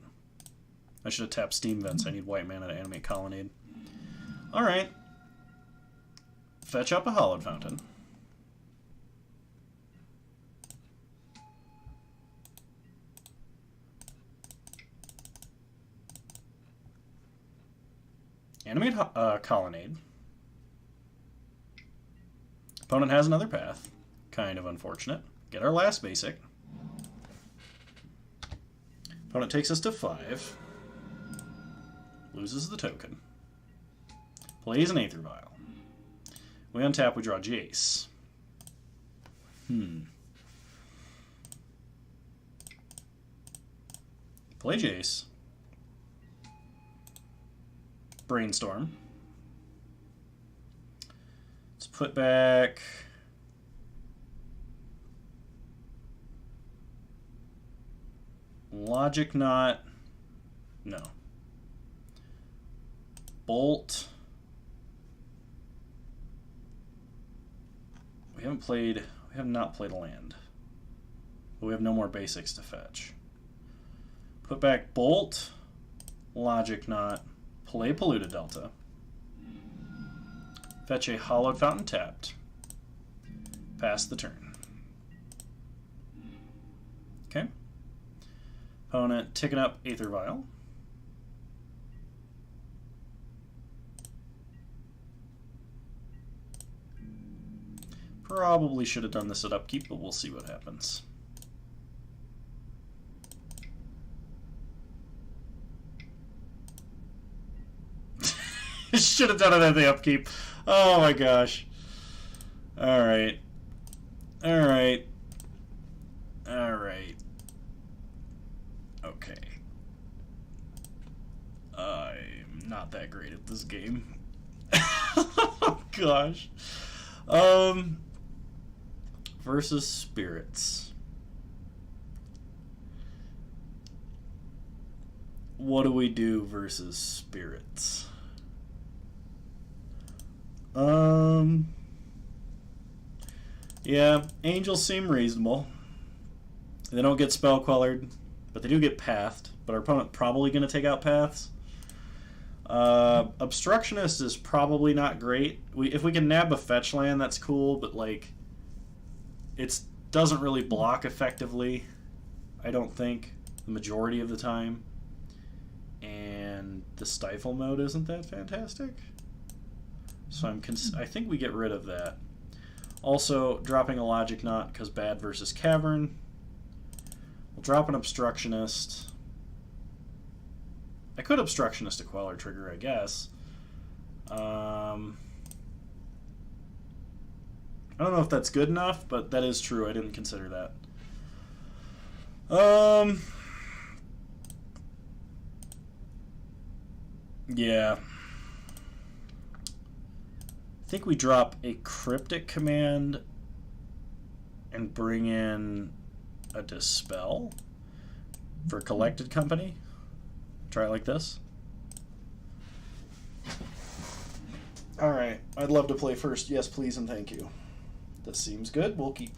I should have tapped Steam Vents. I need white mana to animate Colonnade. Alright. Fetch up a Hallowed Fountain. Animate Colonnade. Opponent has another path. Kind of unfortunate. Get our last basic. Opponent takes us to 5. Loses the token. Plays an Aether Vial. We untap, we draw Jace. Play Jace. Brainstorm. Let's put back... Logic Knot. No. Bolt. We have not played a land. But we have no more basics to fetch. Put back Bolt, Logic Knot, play Polluted Delta. Fetch a Hallowed Fountain tapped. Pass the turn. Okay. Opponent ticking up Aether Vial. Probably should have done this at upkeep, but we'll see what happens. Should have done it at the upkeep. Oh my gosh. Alright. Alright. Alright. Okay. I'm not that great at this game. Oh gosh. Versus spirits. What do we do versus spirits? Yeah, angels seem reasonable. They don't get spell quellered, but they do get pathed. But our opponent probably going to take out paths. Obstructionist is probably not great. If we can nab a fetch land, that's cool, but like, it doesn't really block effectively, I don't think, the majority of the time. And the stifle mode isn't that fantastic. So I think we get rid of that. Also, dropping a Logic Knot because bad versus Cavern. We'll drop an Obstructionist. I could Obstructionist a Queller trigger, I guess. I don't know if that's good enough, but that is true. I didn't consider that. Yeah. I think we drop a Cryptic Command and bring in a Dispel for Collected Company. Try it like this. Alright, I'd love to play first. Yes, please and thank you. This seems good. We'll keep.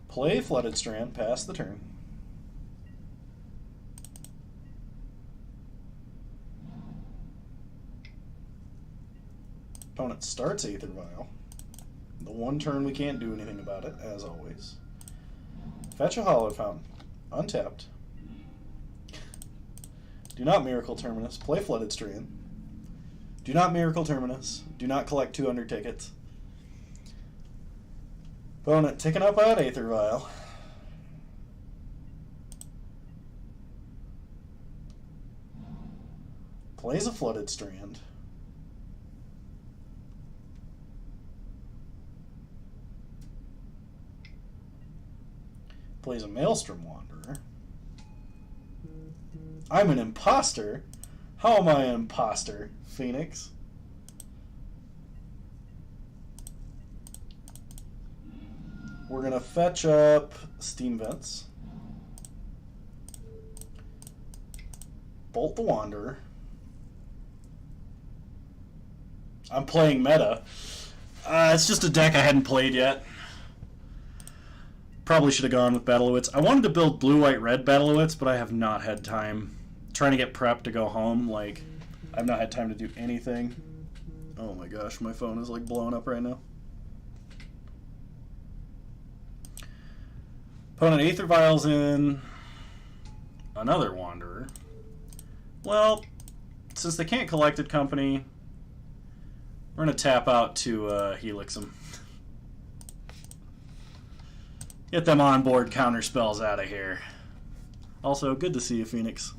Play Flooded Strand, pass the turn. Opponent starts Aether Vial. The one turn we can't do anything about it, as always. Fetch a Hallowed Fountain. Untapped. Do not Miracle Terminus. Play Flooded Strand. Do not Miracle Terminus. Do not collect 200 tickets. Opponent ticking up that Aether Vial. Plays a Flooded Strand. Plays a Maelstrom Wanderer. I'm an imposter? How am I an imposter, Phoenix? We're going to fetch up Steam Vents. Bolt the Wanderer. I'm playing meta. It's just a deck I hadn't played yet. Probably should have gone with Battlewits. I wanted to build blue, white, red Battlewits, but I have not had time. Trying to get prepped to go home, like, I've not had time to do anything. Oh my gosh, my phone is like blowing up right now. Opponent Aether Vials in another Wanderer. Well, since they can't Collected Company, we're going to tap out to Helix them. Get them onboard counter spells out of here. Also, good to see you, Phoenix.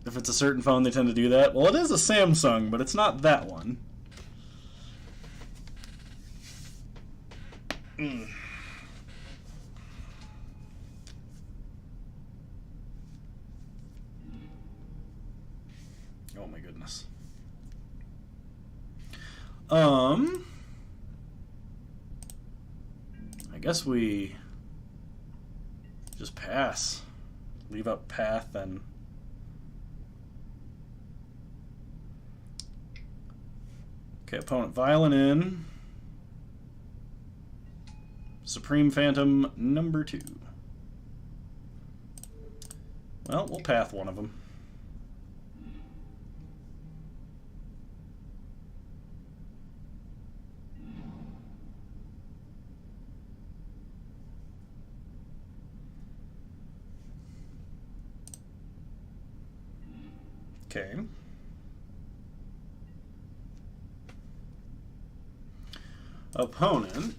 If it's a certain phone, they tend to do that. Well, it is a Samsung, but it's not that one. Oh my goodness. I guess we just pass. Leave up path and okay, opponent Violin in. Supreme Phantom number 2. Well, we'll path one of them. Okay. Opponent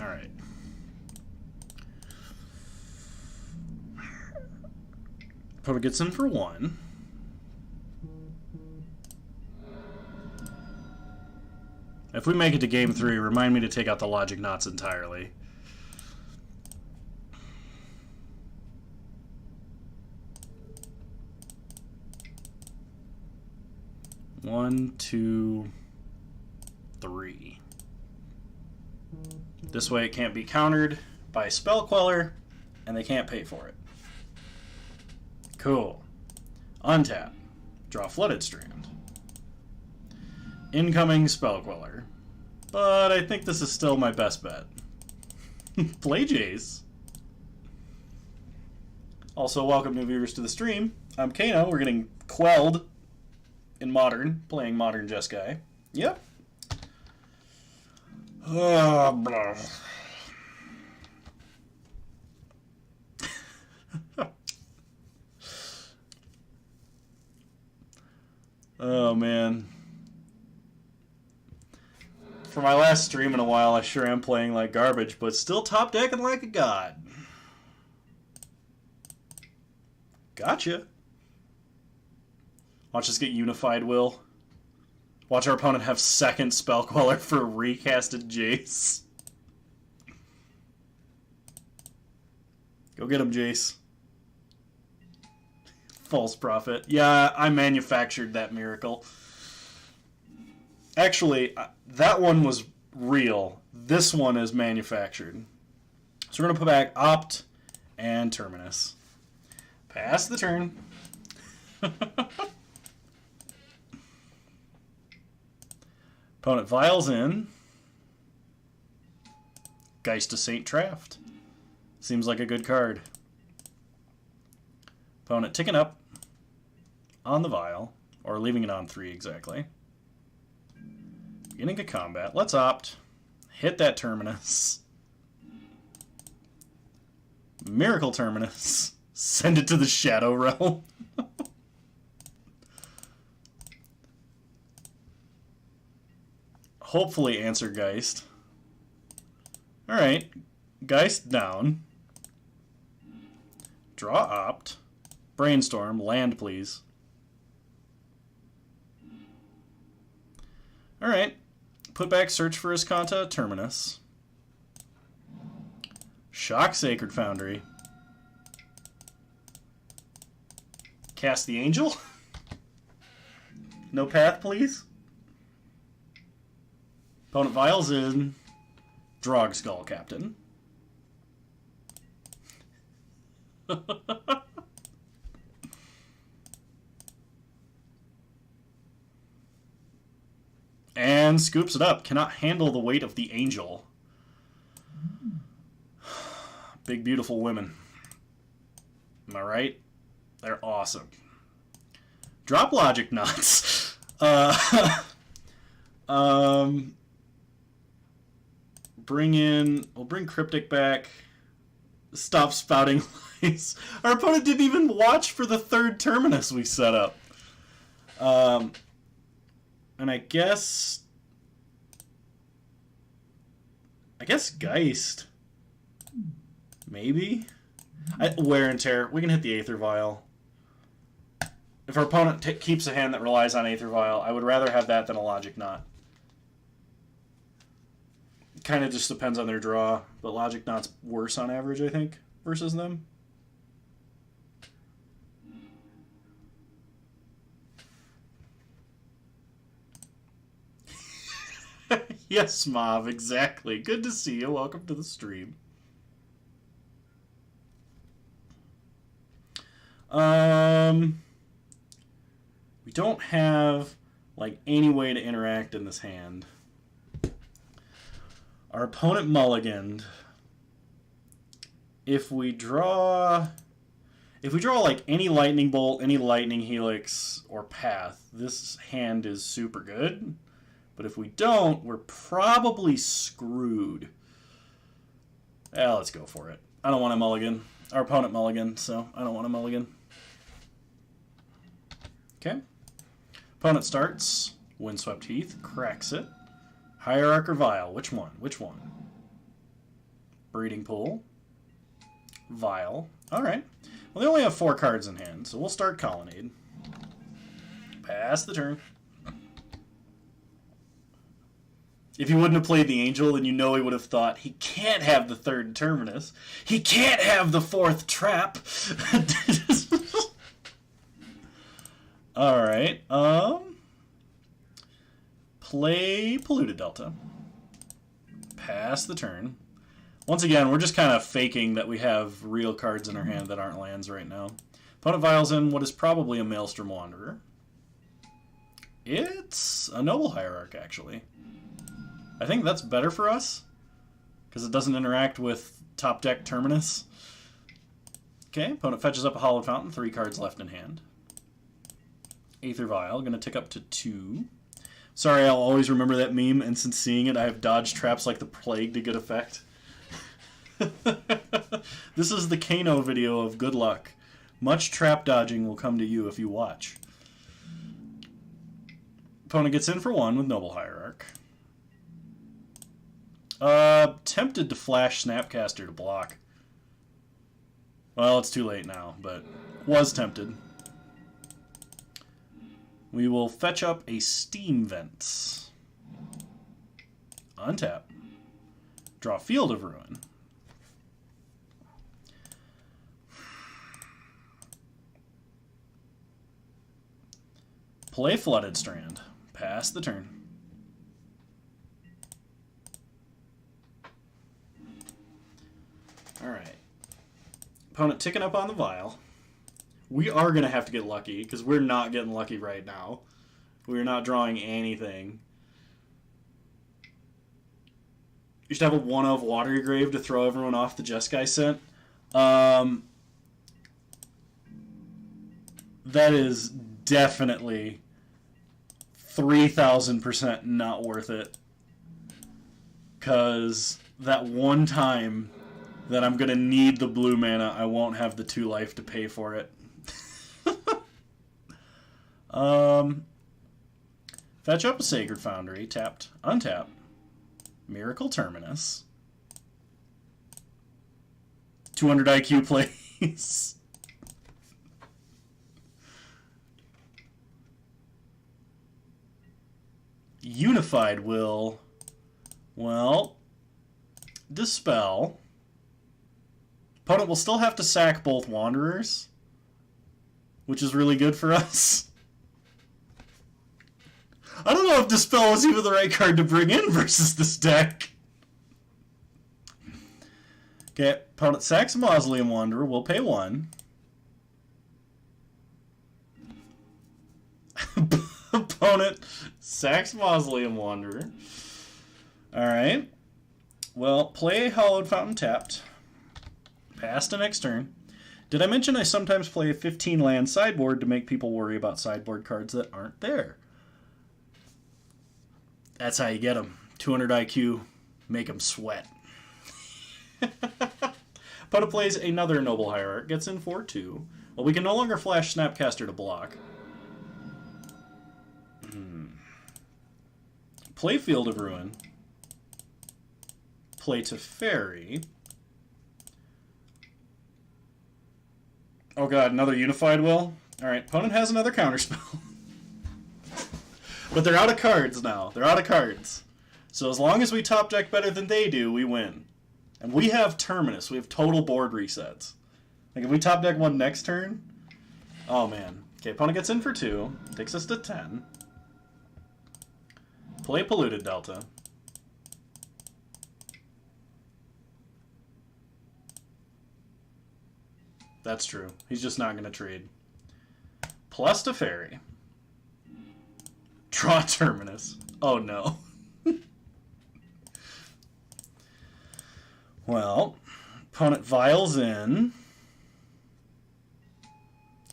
all right. Opponent gets in for 1. If we make it to game 3, remind me to take out the logic knots entirely. One, 2, 3. This way it can't be countered by Spell Queller, and they can't pay for it. Cool. Untap. Draw Flooded Strand. Incoming Spell Queller. But I think this is still my best bet. Play Jace. Also, welcome new viewers to the stream. I'm Kano. We're getting quelled in Modern, playing Modern Jeskai. Yep. Oh, blah. Oh, man. For my last stream in a while, I sure am playing like garbage, but still top decking like a god. Gotcha. Watch us get unified, Will. Watch our opponent have second Spell Queller for recasted Jace. Go get him, Jace. False Prophet. Yeah, I manufactured that miracle. Actually, that one was real. This one is manufactured. So we're going to put back Opt and Terminus. Pass the turn. Opponent Vials in. Geist of Saint Traft. Seems like a good card. Opponent ticking up. on the vial, or leaving it on 3 exactly. Beginning of combat. Let's opt. Hit that terminus. Miracle terminus. Send it to the Shadow Realm. Hopefully answer Geist. Alright. Geist down. Draw opt. Brainstorm. Land, please. Alright. Put back Search for Iskanta, Terminus. Shock Sacred Foundry. Cast the Angel. No path, please. Opponent vials in. Drog Skull Captain. And scoops it up. Cannot handle the weight of the angel. Big, beautiful women. Am I right? They're awesome. Drop Logic Knots. We'll bring Cryptic back. Stop spouting lies. Our opponent didn't even watch for the 3rd terminus we set up. And I guess Geist. Maybe? Wear and Tear. We can hit the Aether Vial. If our opponent keeps a hand that relies on Aether Vial, I would rather have that than a Logic Knot. Kind of just depends on their draw, but Logic Knot's worse on average, I think, versus them. Yes, Mav, exactly. Good to see you. Welcome to the stream. We don't have, like, any way to interact in this hand. Our opponent mulliganed. If we draw like any Lightning Bolt, any Lightning Helix, or Path, this hand is super good. But if we don't, we're probably screwed. Yeah, let's go for it. I don't want a mulligan. Our opponent mulligan, so I don't want a mulligan. Okay. Opponent starts. Windswept Heath. Cracks it. Hierarch or Vial? Which one? Which one? Breeding Pool. Vial. Alright. Well, they only have 4 cards in hand, so we'll start Colonnade. Pass the turn. If he wouldn't have played the Angel, then you know he would have thought, he can't have the 3rd Terminus. He can't have the 4th Trap. Alright. Play Polluted Delta. Pass the turn. Once again, we're just kind of faking that we have real cards in our hand that aren't lands right now. Opponent vials in what is probably a Maelstrom Wanderer. It's a Noble Hierarch, actually. I think that's better for us, because it doesn't interact with top deck Terminus. Okay, opponent fetches up a Hallowed Fountain, 3 cards left in hand. Aether Vial, going to tick up to 2. Sorry, I'll always remember that meme, and since seeing it, I have dodged traps like the plague to good effect. This is the Kano video of good luck. Much trap dodging will come to you if you watch. Opponent gets in for 1 with Noble Hierarch. Tempted to flash Snapcaster to block. Well, it's too late now, but was tempted. We will fetch up a Steam Vents. Untap. Draw Field of Ruin. Play Flooded Strand. Pass the turn. Alright. Opponent ticking up on the Vial. We are going to have to get lucky, because we're not getting lucky right now. We're not drawing anything. You should have a 1-of Watery Grave to throw everyone off the Jeskai scent. That is definitely 3,000% not worth it. Because that one time that I'm going to need the blue mana, I won't have the 2 life to pay for it. Fetch up a Sacred Foundry, tapped, untap, Miracle Terminus, 200 IQ plays. Unified Will, well, Dispel. Opponent will still have to sack both Wanderers, which is really good for us. I don't know if Dispel is even the right card to bring in versus this deck. Okay, opponent sacks a Mausoleum Wanderer, will pay 1. Opponent sacks Mausoleum Wanderer. Alright. Well, play Hallowed Fountain tapped. Pass to next turn. Did I mention I sometimes play a 15 land sideboard to make people worry about sideboard cards that aren't there? That's how you get them. 200 IQ, make them sweat. Opponent plays another Noble Hierarch, gets in for 2. Well, we can no longer flash Snapcaster to block. Play Field of Ruin. Play Teferi. Oh god, another Unified Will? Alright, opponent has another counterspell. But they're out of cards now. They're out of cards. So as long as we top deck better than they do, we win. And we have Terminus. We have total board resets. Like if we top deck one next turn... Oh man. Okay, opponent gets in for 2. Takes us to 10. Play Polluted Delta. That's true. He's just not going to trade. Plus Teferi. Draw Terminus. Oh no. Well, opponent vials in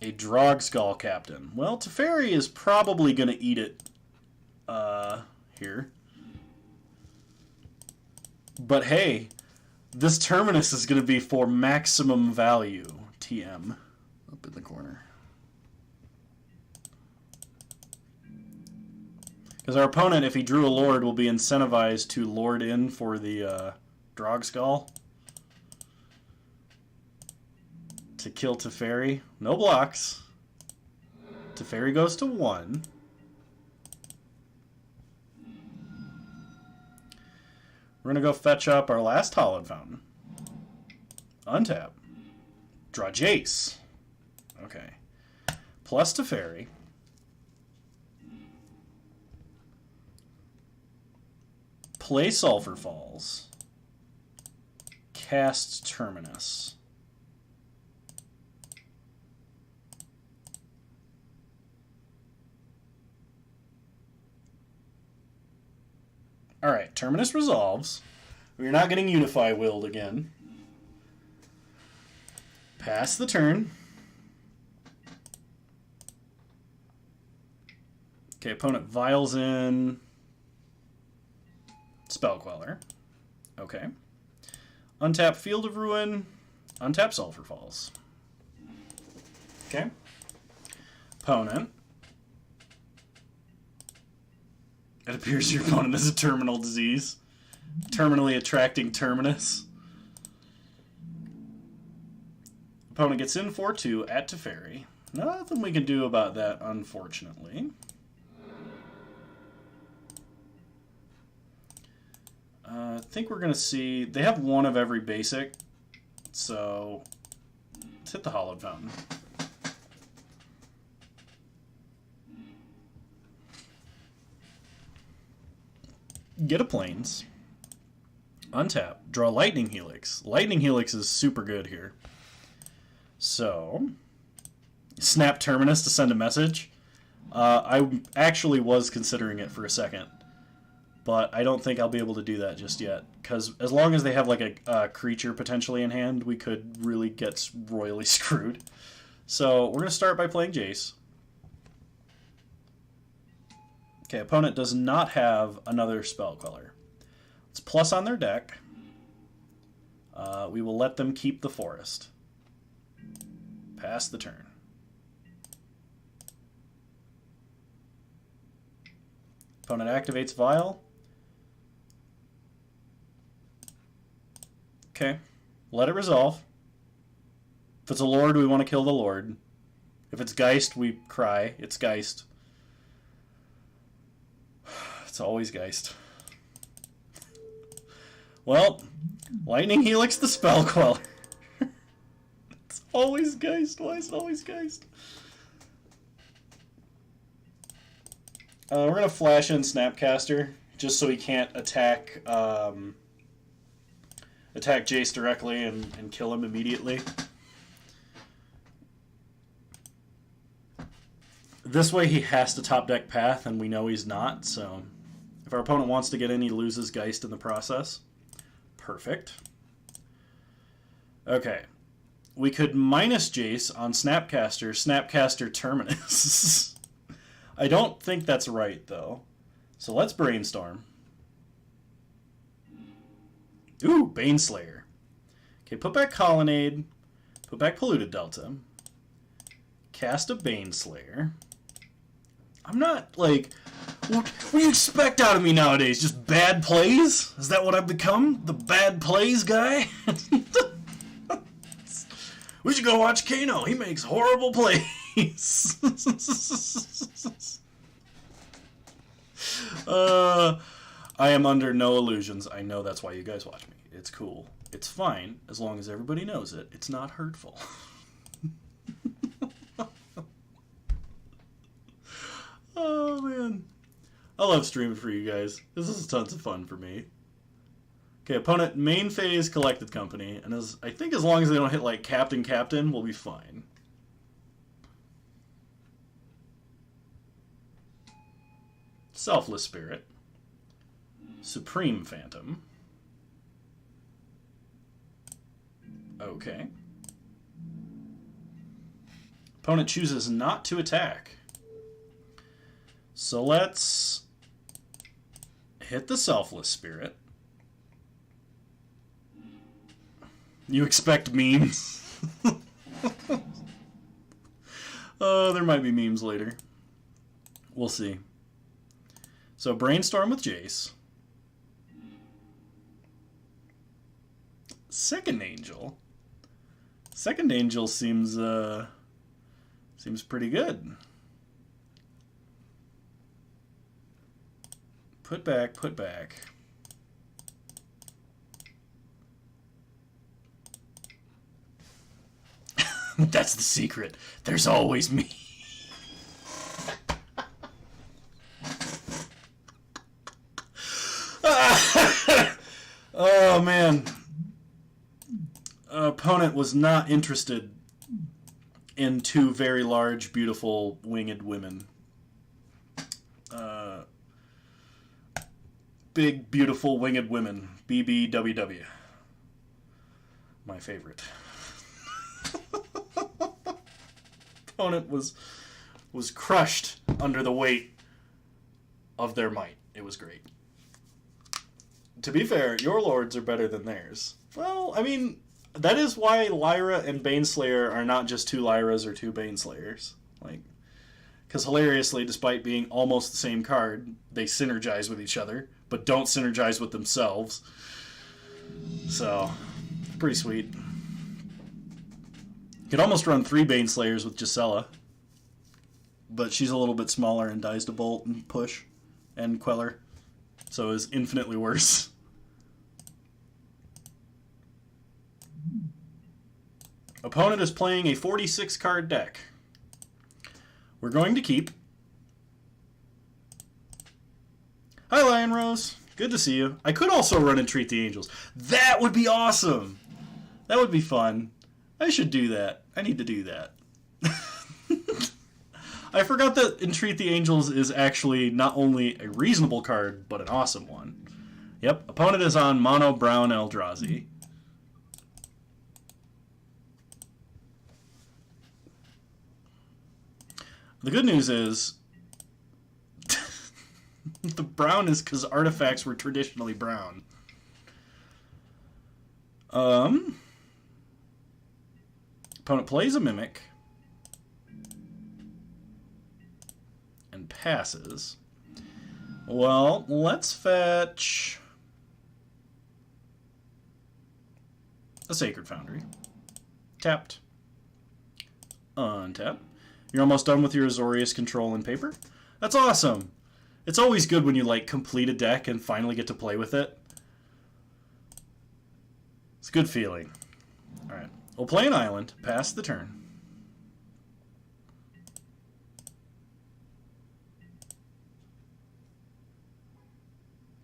a Drogskull Captain. Well, Teferi is probably going to eat it here. But hey, this Terminus is going to be for maximum value. TM. Up in the corner. Because our opponent, if he drew a Lord, will be incentivized to Lord in for the Drogskull. To kill Teferi. No blocks. Teferi goes to 1. We're going to go fetch up our last Hallowed Fountain. Untap. Draw Jace. Okay. Plus Teferi. Play Sulphur Falls. Cast Terminus. Alright, Terminus resolves. We're not getting Unify Willed again. Pass the turn. Okay, opponent vials in Spell Queller. Okay. Untap Field of Ruin. Untap Sulphur Falls. Okay. Opponent. It appears your opponent has a terminal disease. Terminally attracting Terminus. Opponent gets in 4-2 at Teferi. Nothing we can do about that, unfortunately. I think we're going to see... They have one of every basic, so let's hit the Hallowed Fountain. Get a Plains. Untap. Draw Lightning Helix. Lightning Helix is super good here. So, snap Terminus to send a message. I actually was considering it for a second, but I don't think I'll be able to do that just yet, because as long as they have like a creature potentially in hand, we could really get royally screwed. So we're going to start by playing Jace. Okay, opponent does not have another spell queller. It's plus on their deck. We will let them keep the forest. Pass the turn. Opponent activates Vial. Okay. Let it resolve. If it's a Lord, we want to kill the Lord. If it's Geist, we cry. It's Geist. It's always Geist. Well, Lightning Helix the Spell Queller. It's always Geist. Why is it always Geist? We're going to flash in Snapcaster, just so he can't attack attack Jace directly and kill him immediately. This way he has to top deck Path, and we know he's not, so if our opponent wants to get in, he loses Geist in the process. Perfect. Okay. We could minus Jace on Snapcaster, Snapcaster Terminus. I don't think that's right, though. So let's brainstorm. Ooh, Baneslayer. Okay, put back Colonnade, put back Polluted Delta, cast a Baneslayer. I'm not, like, what do you expect out of me nowadays? Just bad plays? Is that what I've become? The bad plays guy? We should go watch Kano. He makes horrible plays. I am under no illusions. I know that's why you guys watch me. It's cool. It's fine, as long as everybody knows it. It's not hurtful. Oh, man. I love streaming for you guys. This is tons of fun for me. Okay, opponent main phase Collected Company, and I think as long as they don't hit, like, Captain, we'll be fine. Selfless Spirit. Supreme Phantom. Okay. Opponent chooses not to attack. So let's hit the Selfless Spirit. You expect memes? There might be memes later. We'll see. So Brainstorm with Jace. Second Angel. Second Angel seems pretty good. Put back, put back. That's the secret. There's always me. Oh, man. Opponent was not interested in two very large, beautiful, winged women. Big, beautiful, winged women. BBWW. My favorite. Opponent was crushed under the weight of their might. It was great. To be fair, your lords are better than theirs. Well, I mean, that is why Lyra and Baneslayer are not just two Lyras or two Baneslayers. Like, because hilariously, despite being almost the same card, they synergize with each other, but don't synergize with themselves. So, pretty sweet. You could almost run 3 Baneslayers with Gisela, but she's a little bit smaller and dies to Bolt and Push and Queller, so is infinitely worse. Opponent is playing a 46 card deck. We're going to keep. Hi, Lion Rose. Good to see you. I could also run Entreat the Angels. That would be awesome. That would be fun. I should do that. I need to do that. I forgot that Entreat the Angels is actually not only a reasonable card, but an awesome one. Yep, opponent is on Mono Brown Eldrazi. The good news is The brown is because artifacts were traditionally brown. Opponent plays a Mimic. And passes. Well, let's fetch a Sacred Foundry. Tapped. Untap. You're almost done with your Azorius control and paper. That's awesome. It's always good when you like complete a deck and finally get to play with it. It's a good feeling. Alright. We'll play an island. Pass the turn.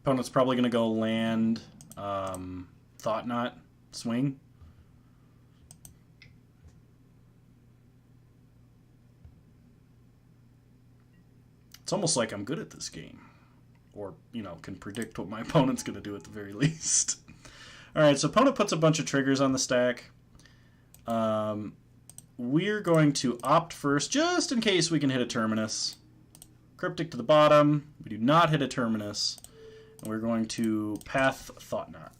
Opponent's probably going to go land, Thought Knot, swing. It's almost like I'm good at this game. Or, you know, can predict what my opponent's going to do at the very least. Alright, so opponent puts a bunch of triggers on the stack. We're going to opt first, just in case we can hit a Terminus. Cryptic to the bottom. We do not hit a Terminus. And we're going to Path Thought Knot.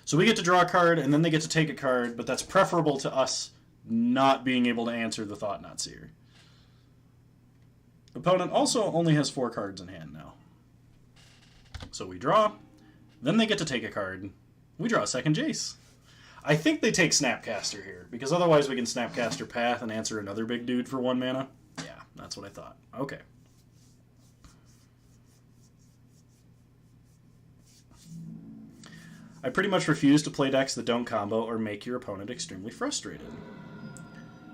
So we get to draw a card, and then they get to take a card, but that's preferable to us not being able to answer the Thought Knot Seer. Opponent also only has 4 cards in hand now. So we draw, then they get to take a card. We draw a second Jace. I think they take Snapcaster here, because otherwise we can Snapcaster Path and answer another big dude for 1 mana. Yeah, that's what I thought. Okay. I pretty much refuse to play decks that don't combo or make your opponent extremely frustrated.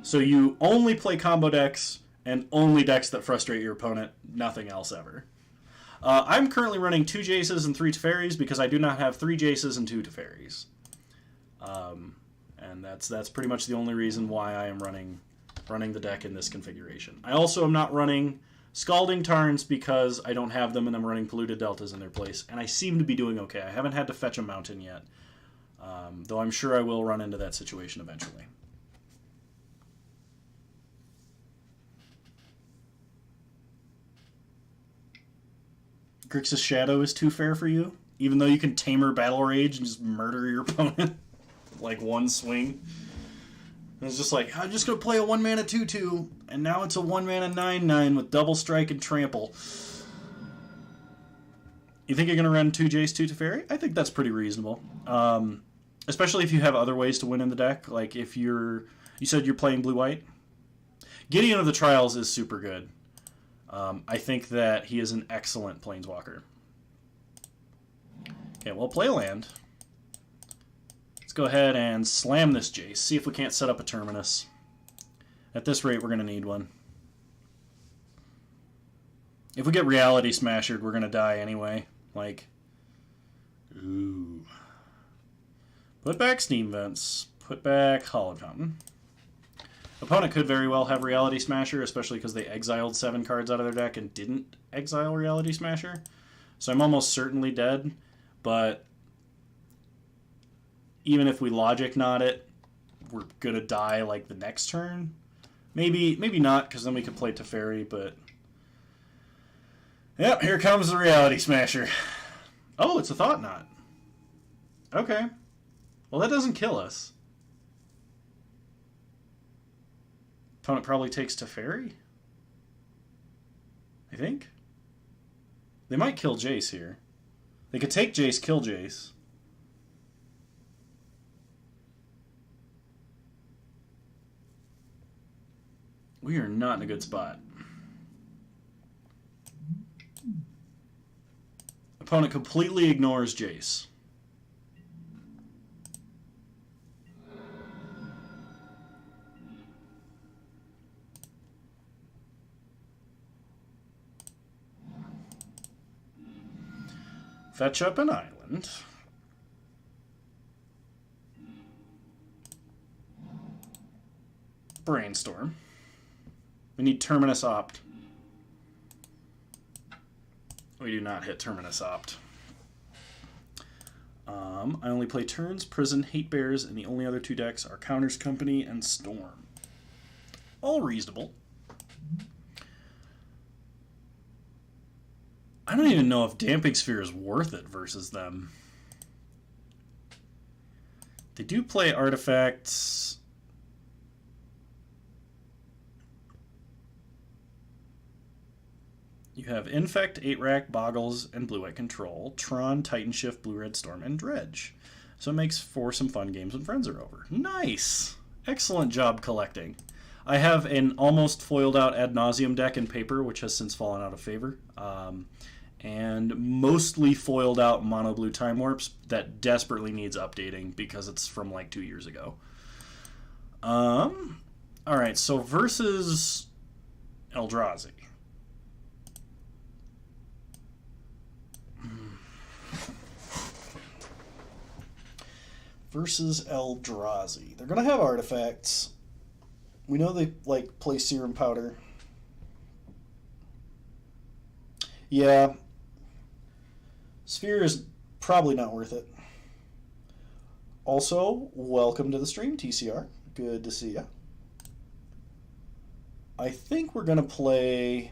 So you only play combo decks and only decks that frustrate your opponent, nothing else ever. I'm currently running 2 Jaces and 3 Teferis because I do not have 3 Jaces and 2 Teferis. And that's pretty much the only reason why I am running the deck in this configuration. I also am not running Scalding Tarns because I don't have them and I'm running Polluted Deltas in their place. And I seem to be doing okay. I haven't had to fetch a mountain yet. Though I'm sure I will run into that situation eventually. Grixis Shadow is too fair for you? Even though you can Tamer Battle Rage and just murder your opponent? Like 1 swing? It's just like, I'm just going to play a 1-mana 2/2, and now it's a 1-mana 9/9 with double strike and trample. You think you're going to run 2 Jace, 2 Teferi? I think that's pretty reasonable. Especially if you have other ways to win in the deck. Like if you said you're playing blue-white? Gideon of the Trials is super good. I think that he is an excellent planeswalker. Okay, well, play land. Let's go ahead and slam this Jace. See if we can't set up a Terminus. At this rate, we're going to need one. If we get Reality Smashered, we're going to die anyway. Like, ooh. Put back Steam Vents. Put back Hollow Fountain. Opponent could very well have Reality Smasher, especially because they exiled 7 cards out of their deck and didn't exile Reality Smasher. So I'm almost certainly dead, but even if we Logic Knot it, we're going to die like the next turn. Maybe not, because then we could play Teferi, but yep, here comes the Reality Smasher. Oh, it's a Thought Knot. Okay. Well, that doesn't kill us. Opponent probably takes Teferi? I think? They might kill Jace here. They could take Jace, kill Jace. We are not in a good spot. Opponent completely ignores Jace. Fetch up an island. Brainstorm. We need Terminus Opt. We do not hit Terminus Opt. I only play turns, Prison, Hate Bears, and the only other 2 decks are Counters Company and Storm. All reasonable. I don't even know if Damping Sphere is worth it versus them. They do play artifacts. You have Infect, 8-Rack, Boggles, and Blue-White Control, Tron, Titan Shift, Blue-Red Storm, and Dredge. So it makes for some fun games when friends are over. Nice! Excellent job collecting. I have an almost foiled out Ad Nauseam deck in paper, which has since fallen out of favor. And mostly foiled out Mono Blue Time Warps that desperately needs updating because it's from like 2 years ago. Alright, so versus Eldrazi. Versus Eldrazi. They're going to have artifacts. We know they like play Serum Powder. Yeah. Sphere is probably not worth it. Also, welcome to the stream, TCR. Good to see ya. I think we're going to play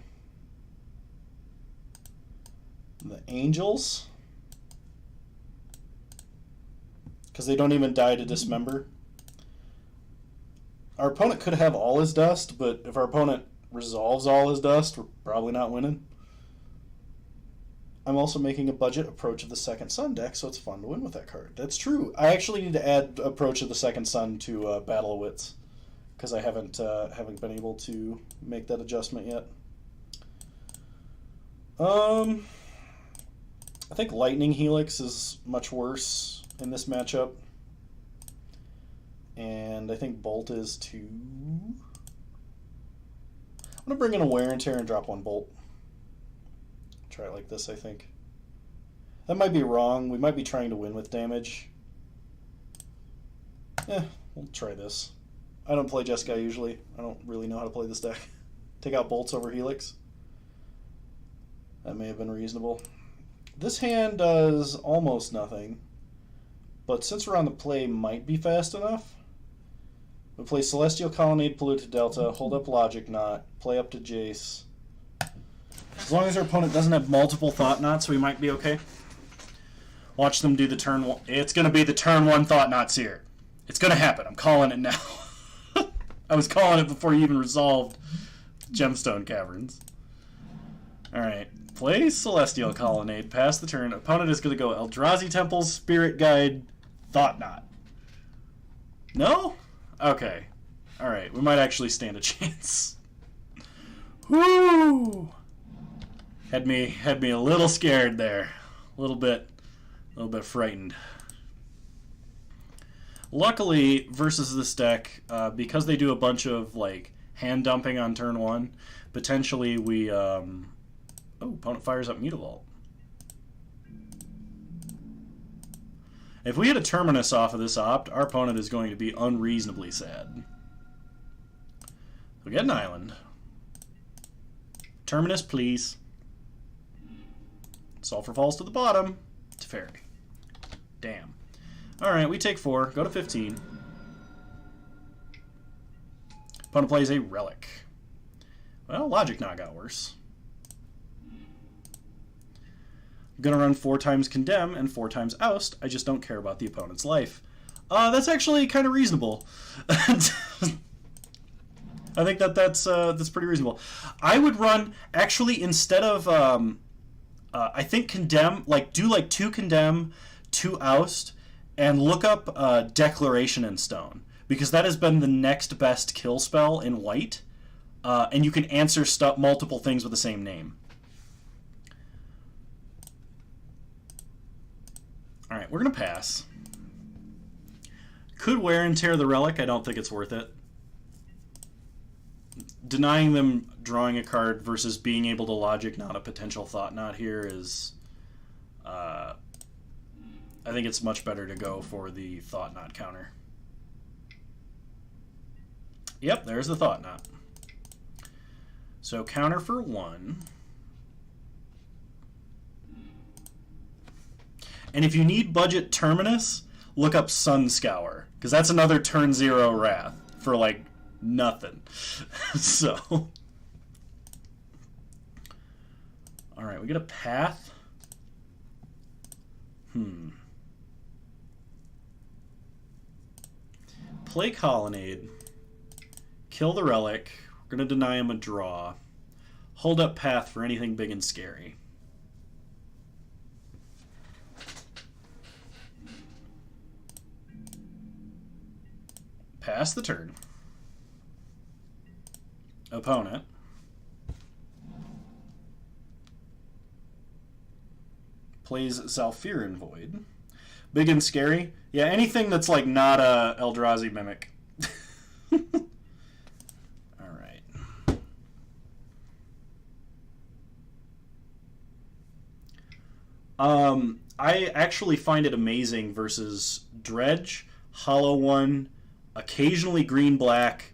the Angels. Because they don't even die to dismember. Our opponent could have all his dust, but if our opponent resolves all his dust, we're probably not winning. I'm also making a budget Approach of the Second Sun deck, so it's fun to win with that card. That's true. I actually need to add Approach of the Second Sun to Battle of Wits, because I haven't been able to make that adjustment yet. I think Lightning Helix is much worse in this matchup. And I think Bolt is too. I'm going to bring in a Wear and Tear and drop one Bolt. Try it like this, I think. That might be wrong. We might be trying to win with damage. We'll try this. I don't play Jeskai usually. I don't really know how to play this deck. Take out Bolts over Helix. That may have been reasonable. This hand does almost nothing. But since we're on the play, might be fast enough. We play Celestial Colonnade, Polluted Delta, hold up Logic Knot, play up to Jace. As long as our opponent doesn't have multiple Thought Knots, we might be okay. Watch them do the turn one. It's going to be the turn one Thought Knots here. It's going to happen. I'm calling it now. I was calling it before you even resolved Gemstone Caverns. Alright. Play Celestial Colonnade, pass the turn. Opponent is going to go Eldrazi Temples, Spirit Guide, Thought Knot. No? Okay. Alright, we might actually stand a chance. Woo! Had me a little scared there. A little bit frightened. Luckily, versus this deck, because they do a bunch of like hand dumping on turn one, potentially we opponent fires up Mutavault. If we hit a Terminus off of this opt, our opponent is going to be unreasonably sad. We get an island. Terminus, please. Sulfur falls to the bottom. Teferi. Damn. Alright, we take 4. Go to 15. Opponent plays a Relic. Well, Logic Knot got worse. I'm going to run 4 times Condemn and 4 times Oust. I just don't care about the opponent's life. That's actually kind of reasonable. I think that's pretty reasonable. I would run, actually, instead of, I think Condemn, do 2 Condemn, 2 Oust, and look up Declaration in Stone. Because that has been the next best kill spell in white. And you can answer multiple things with the same name. Alright, we're going to pass. Could Wear and Tear the Relic. I don't think it's worth it. Denying them drawing a card versus being able to Logic Knot a potential Thought Knot here is... I think it's much better to go for the Thought Knot counter. Yep, there's the Thought Knot. So counter for 1. And if you need budget Terminus, look up Sun Scour, because that's another turn 0 Wrath for nothing. So, Alright, we get a path. Play Colonnade. Kill the relic. We're going to deny him a draw. Hold up path for anything big and scary. Pass the turn. Opponent. Plays Zalfirin Void. Big and scary. Yeah, anything that's like not a Eldrazi Mimic. Alright. I actually find it amazing versus Dredge, Hollow One, occasionally green-black.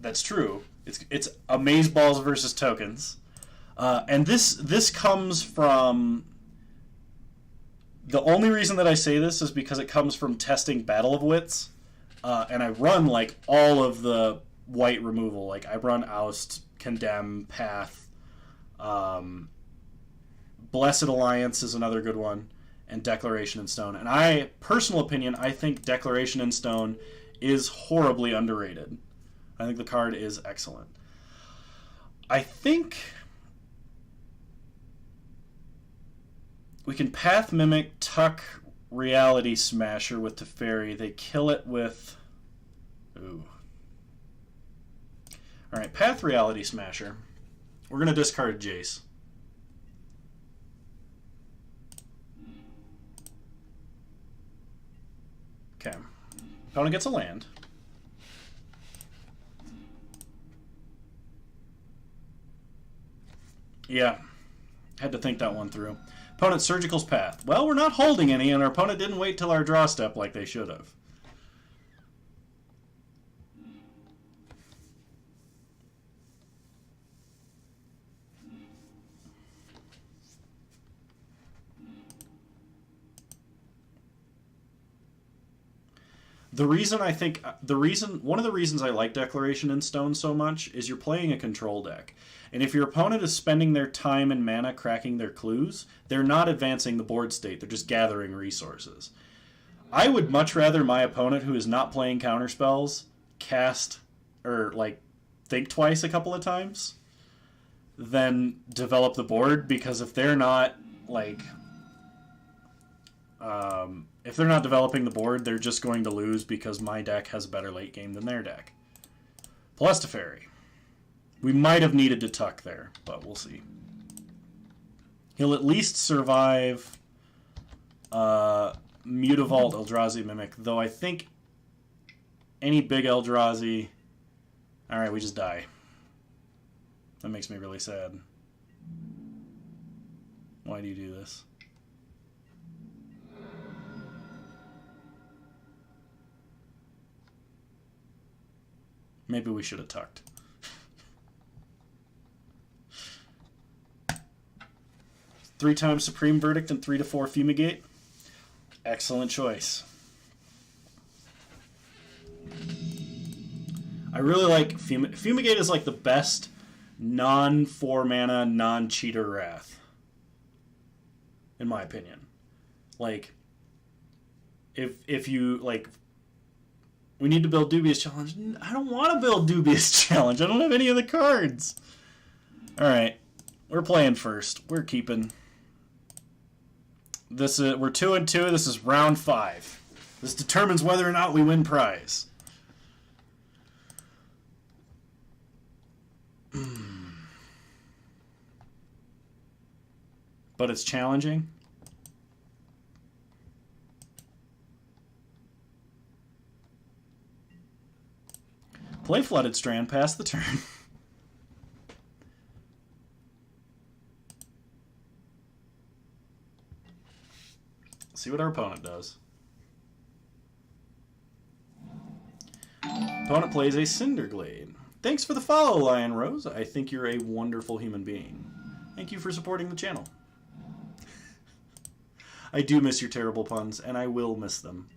That's true. It's Amazeballs versus tokens. And this comes from... The only reason that I say this is because it comes from testing Battle of Wits. And I run, like, all of the white removal. Like, I run Oust, Condemn, Path. Blessed Alliance is another good one. And Declaration in Stone. And personal opinion, I think Declaration in Stone is horribly underrated. I think the card is excellent. I think we can Path Mimic, tuck Reality Smasher with Teferi. They kill it with... Ooh. Alright, Path Reality Smasher. We're going to discard Jace. Okay. Opponent gets a land. Yeah. Had to think that one through. Opponent Surgical's Path. Well, we're not holding any, and our opponent didn't wait till our draw step like they should have. One of the reasons I like Declaration in Stone so much is you're playing a control deck. And if your opponent is spending their time and mana cracking their clues, they're not advancing the board state, they're just gathering resources. I would much rather my opponent who is not playing counterspells cast, or like think twice a couple of times, than develop the board, because if they're not like if they're not developing the board, they're just going to lose because my deck has a better late game than their deck. Plus Teferi. We might have needed to tuck there, but we'll see. He'll at least survive Mutavault Eldrazi Mimic, though I think any big Eldrazi... Alright, we just die. That makes me really sad. Why do you do this? Maybe we should have tucked. 3 times Supreme Verdict and 3 to 4 Fumigate. Excellent choice. I really like Fumigate is like the best non-4 mana, non-cheater Wrath. In my opinion. Like, if you, like... We need to build Dubious Challenge. I don't want to build Dubious Challenge. I don't have any of the cards. Alright. We're playing first. We're keeping. This is, we're 2-2. This is round 5. This determines whether or not we win prize. But it's challenging. Play Flooded Strand, pass the turn. See what our opponent does. Opponent plays a Cinderglade. Thanks for the follow, Lion Rose. I think you're a wonderful human being. Thank you for supporting the channel. I do miss your terrible puns, and I will miss them.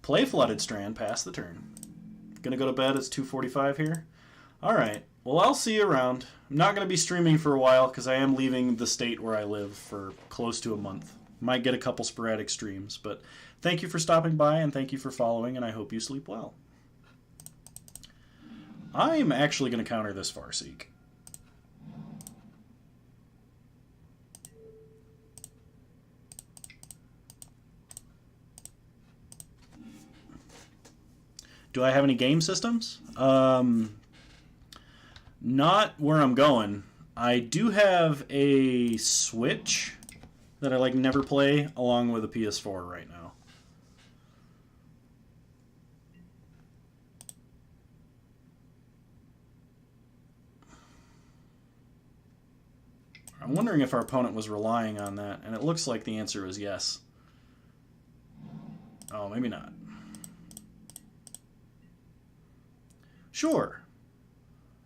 Play Flooded Strand, pass the turn. Gonna go to bed. It's 2:45 here. All right. Well, I'll see you around. I'm not going to be streaming for a while because I am leaving the state where I live for close to a month. Might get a couple sporadic streams, but thank you for stopping by and thank you for following, and I hope you sleep well. I'm actually going to counter this Farseek. Do I have any game systems? Not where I'm going. I do have a Switch that I like never play, along with a PS4 right now. I'm wondering if our opponent was relying on that, and it looks like the answer is yes. Oh, maybe not. Sure.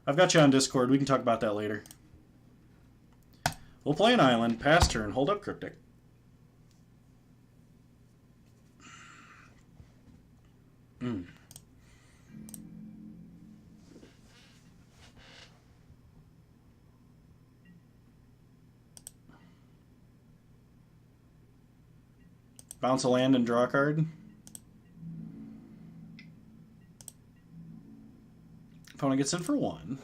I've got you on Discord. We can talk about that later. We'll play an island, pass turn, hold up Cryptic. Bounce a land and draw a card. Opponent gets in for 1.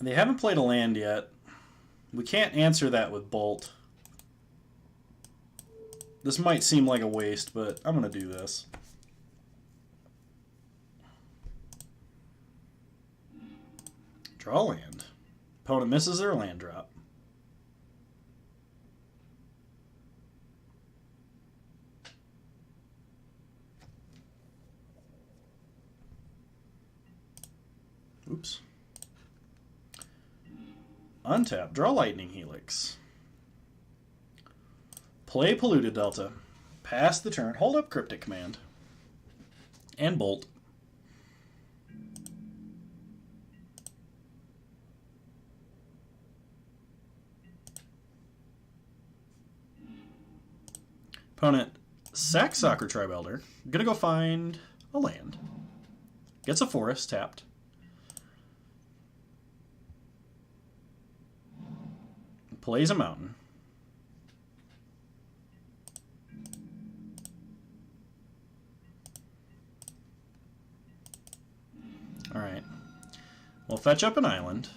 They haven't played a land yet. We can't answer that with Bolt. This might seem like a waste, but I'm going to do this. Draw a land. Opponent misses their land drop. Oops. Untap. Draw Lightning Helix. Play Polluted Delta. Pass the turn. Hold up Cryptic Command. And Bolt. Opponent sacks Soccer Tribe Elder. Gonna go find a land. Gets a forest tapped. Plays a mountain. Alright. We'll fetch up an island.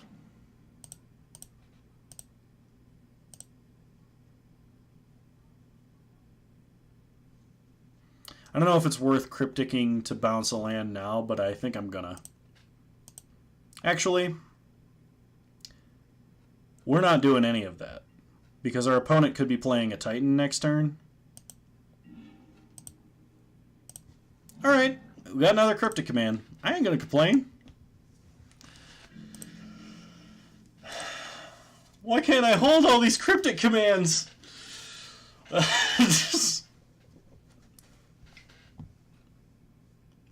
I don't know if it's worth crypticking to bounce a land now, but I think I'm gonna. Actually, we're not doing any of that, because our opponent could be playing a Titan next turn. Alright, we got another Cryptic Command. I ain't gonna complain. Why can't I hold all these Cryptic Commands?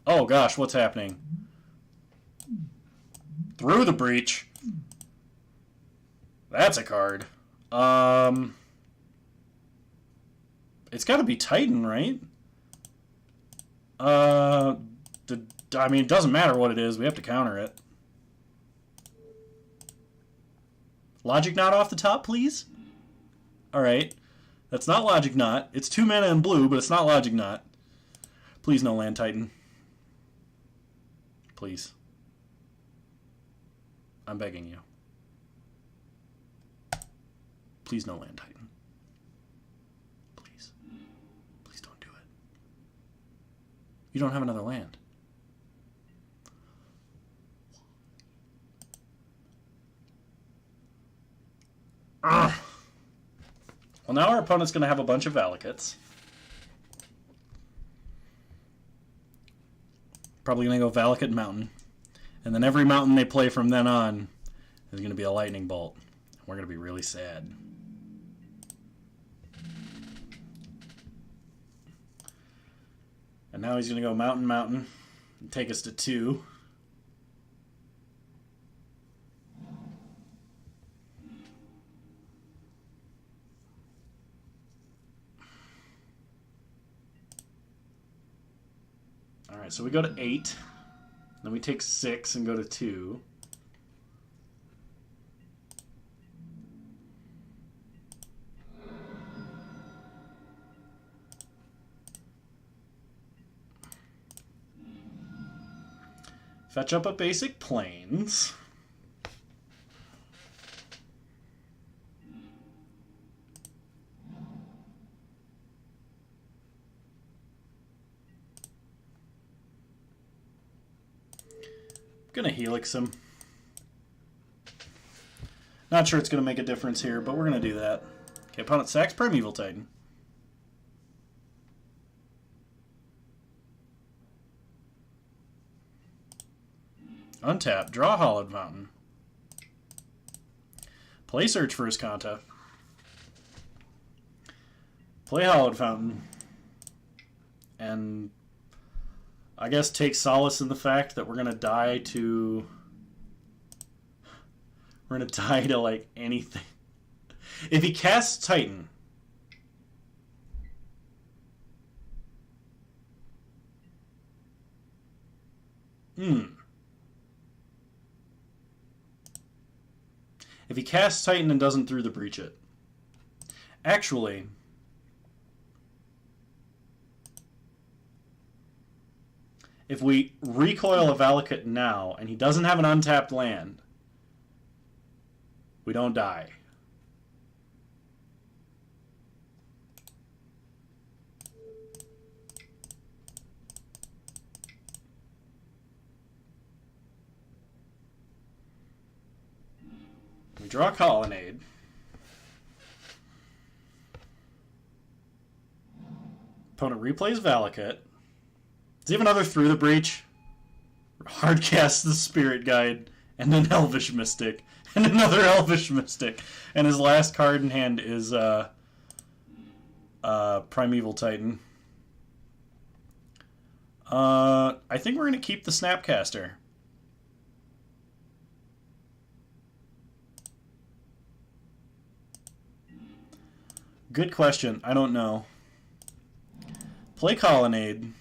Oh gosh, what's happening? Through the Breach. That's a card. It's got to be Titan, right? I mean, it doesn't matter what it is. We have to counter it. Logic Knot off the top, please? Alright. That's not Logic Knot. It's 2 mana in blue, but it's not Logic Knot. Please no land Titan. Please. I'm begging you. Please no land Titan. Please. Please don't do it. You don't have another land. Ugh. Well, now our opponent's going to have a bunch of Valakuts. Probably going to go Valakut Mountain. And then every mountain they play from then on is going to be a Lightning Bolt. We're going to be really sad. And now he's going to go Mountain, Mountain, and take us to 2. Alright, so we go to 8. Then we take 6 and go to 2. Fetch up a basic plains. Gonna Helix him. Not sure it's gonna make a difference here, but we're gonna do that. Okay, opponent sacks Primeval Titan. Untap, draw Hollowed Fountain. Play Search for Iscanta. Play Hollowed Fountain. And I guess take solace in the fact that we're gonna die to... We're gonna die to, like, anything. If he casts Titan... If he casts Titan and doesn't Through the Breach it. Actually... If we recoil a Valakut now, and he doesn't have an untapped land, we don't die. We draw a Colonnade. Opponent replays Valakut. Does he have another Through the Breach? Hardcast the Spirit Guide, and an Elvish Mystic, and another Elvish Mystic. And his last card in hand is Primeval Titan. I think we're going to keep the Snapcaster. Good question. I don't know. Play Colonnade.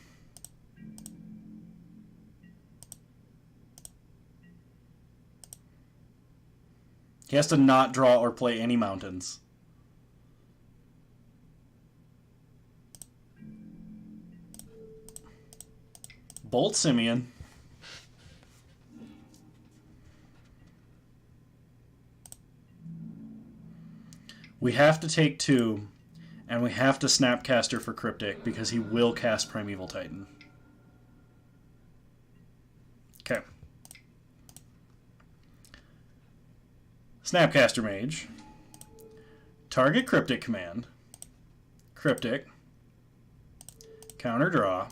He has to not draw or play any mountains. Bolt Simeon. We have to take 2, and we have to Snapcaster for Cryptic, because he will cast Primeval Titan. Okay. Snapcaster Mage. Target Cryptic command. Cryptic. Counter draw.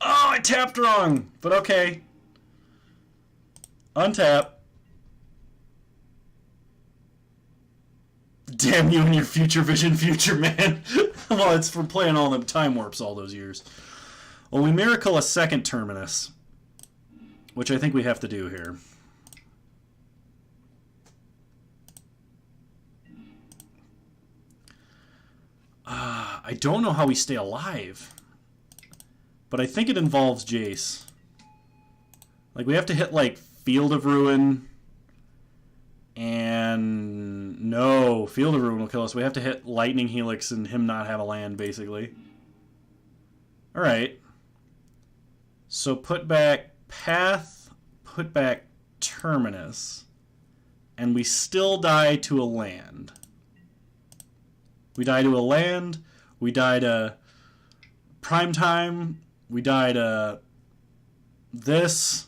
Oh, I tapped wrong! But okay. Untap. Damn you and your future vision, future man. Well, it's for playing all them time warps all those years. Well, we miracle a second Terminus, which I think we have to do here. I don't know how we stay alive, but I think it involves Jace. Like, we have to hit, like, Field of Ruin, and no, Field of Ruin will kill us. We have to hit Lightning Helix and him not have a land, basically. Alright. So put back Path, put back Terminus, and we still die to a land. We die to a land, we die to Primetime, we die to this.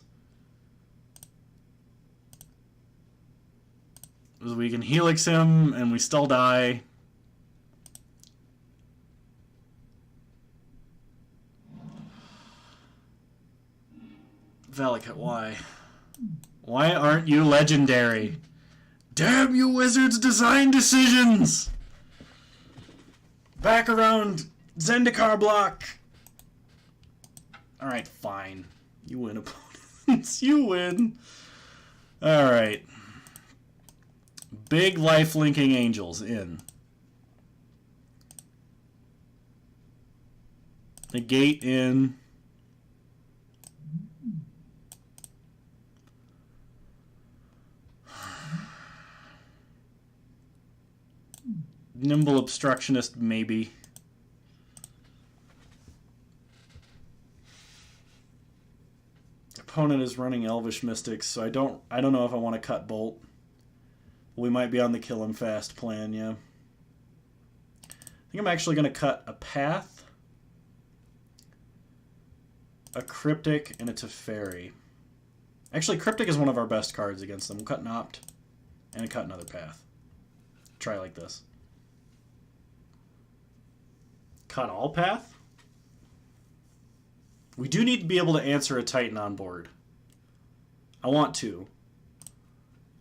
We can Helix him, and we still die. Valakut, why? Why aren't you legendary? Damn you, Wizards' design decisions! Back around Zendikar block. Alright, fine. You win, opponents. You win. Alright. Big life-linking angels in. Negate in. Nimble Obstructionist, maybe. Opponent is running Elvish Mystics, so I don't know if I want to cut Bolt. We might be on the kill him fast plan, yeah. I think I'm actually going to cut a Path, a Cryptic, and a Teferi. Actually, Cryptic is one of our best cards against them. We'll cut an Opt and cut another Path. Try like this. Cut all Path? We do need to be able to answer a Titan on board. I want to.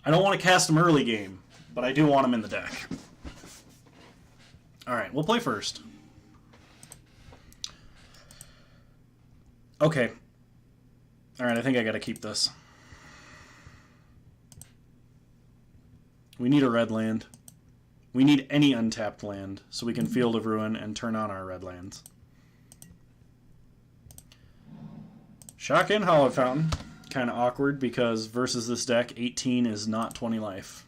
I don't want to cast him early game, but I do want him in the deck. Alright, we'll play first. Okay. Alright, I think I gotta keep this. We need a red land. We need any untapped land so we can Field of Ruin and turn on our red lands. Shock in Hollow Fountain. Kind of awkward because versus this deck, 18 is not 20 life.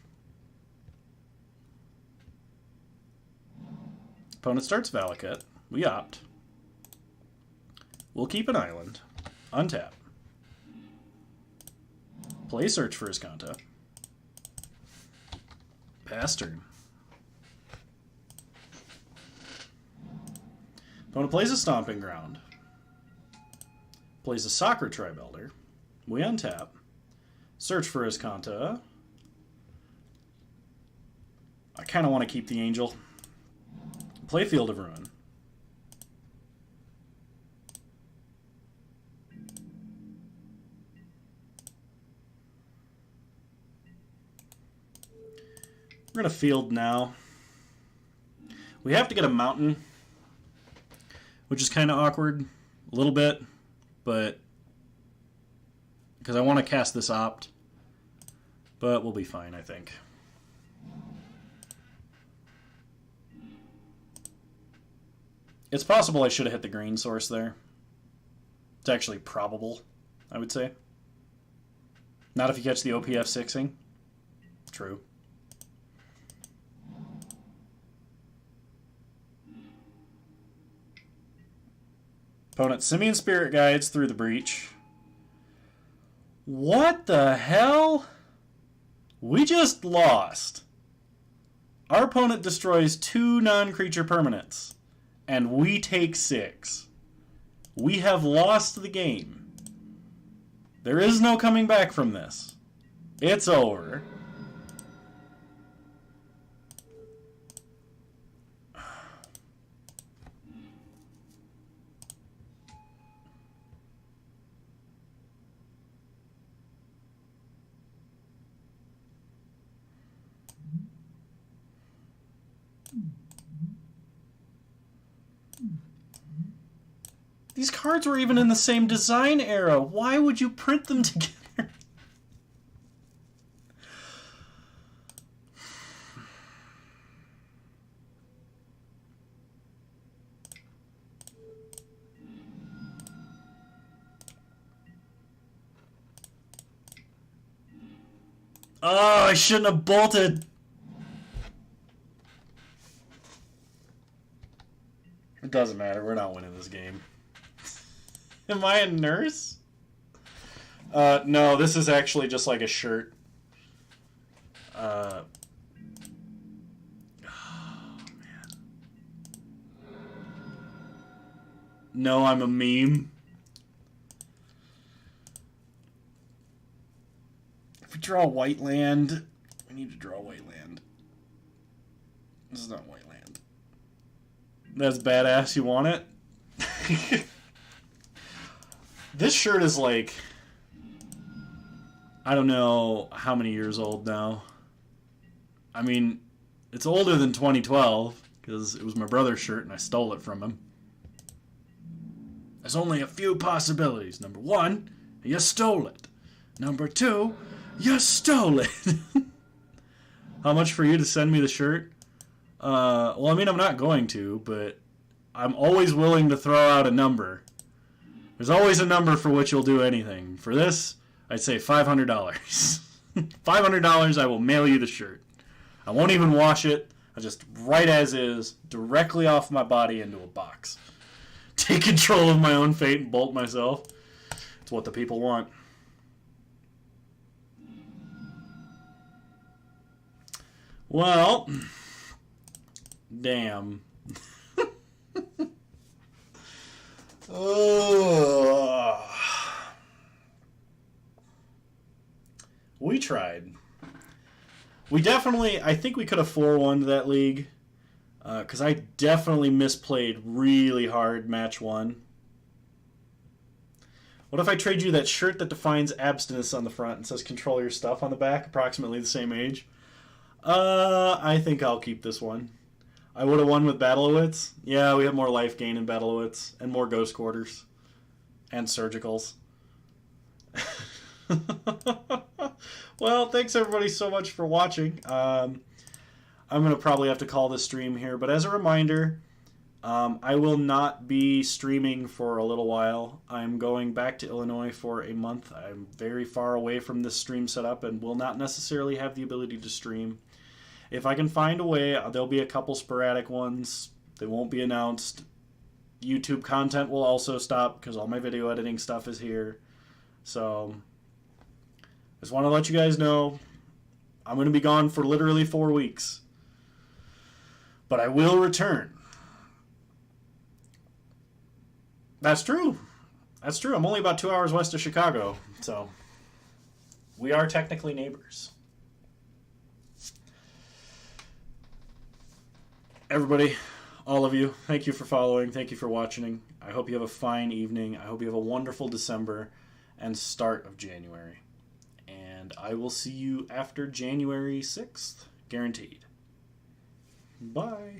Opponent starts Valakut. We opt. We'll keep an island. Untap. Play Search for Jeskai. Pass turn. Opponent plays a Stomping Ground. Plays a Soccer Tribe Elder. We untap. Search for Jeskai. I kind of want to keep the Angel. Play Field of Ruin. We're going to field now. We have to get a mountain, which is kind of awkward a little bit, but because I want to cast this opt, but we'll be fine, I think. It's possible I should have hit the green source there. It's actually probable, I would say. Not if you catch the OPF 6ing. True. Opponent Simian Spirit Guides through the breach. What the hell? We just lost. Our opponent destroys 2 non-creature permanents, and we take 6. We have lost the game. There is no coming back from this. It's over. These cards were even in the same design era. Why would you print them together? Oh, I shouldn't have bolted. It doesn't matter. We're not winning this game. Am I a nurse? No, this is actually just like a shirt. Oh, man. No, I'm a meme. If we draw a white land, we need to draw a white land. This is not white land. That's badass. You want it? This shirt is like, I don't know how many years old now. I mean, it's older than 2012 because it was my brother's shirt and I stole it from him. There's only a few possibilities. Number 1, you stole it. Number 2, you stole it. How much for you to send me the shirt? Well, I mean, I'm not going to, but I'm always willing to throw out a number. There's always a number for which you'll do anything. For this, I'd say $500. $500, I will mail you the shirt. I won't even wash it. I'll just, right as is, directly off my body into a box. Take control of my own fate and bolt myself. It's what the people want. Well, damn. We tried. We definitely, I think we could have 4-1'd that league. Because I definitely misplayed really hard match 1. What if I trade you that shirt that defines abstinence on the front and says control your stuff on the back, approximately the same age? I think I'll keep this one. I would have won with Battlewits. Yeah, we have more life gain in Battlewits and more Ghost Quarters and Surgicals. Well, thanks everybody so much for watching. I'm going to probably have to call this stream here, but as a reminder, I will not be streaming for a little while. I'm going back to Illinois for a month. I'm very far away from this stream setup and will not necessarily have the ability to stream. If I can find a way, there'll be a couple sporadic ones. They won't be announced. YouTube content will also stop because all my video editing stuff is here. So, just want to let you guys know, I'm going to be gone for literally 4 weeks. But I will return. That's true. That's true. I'm only about 2 hours west of Chicago, so we are technically neighbors. Everybody, all of you, thank you for following. Thank you for watching. I hope you have a fine evening. I hope you have a wonderful December and start of January. And I will see you after January 6th, guaranteed. Bye.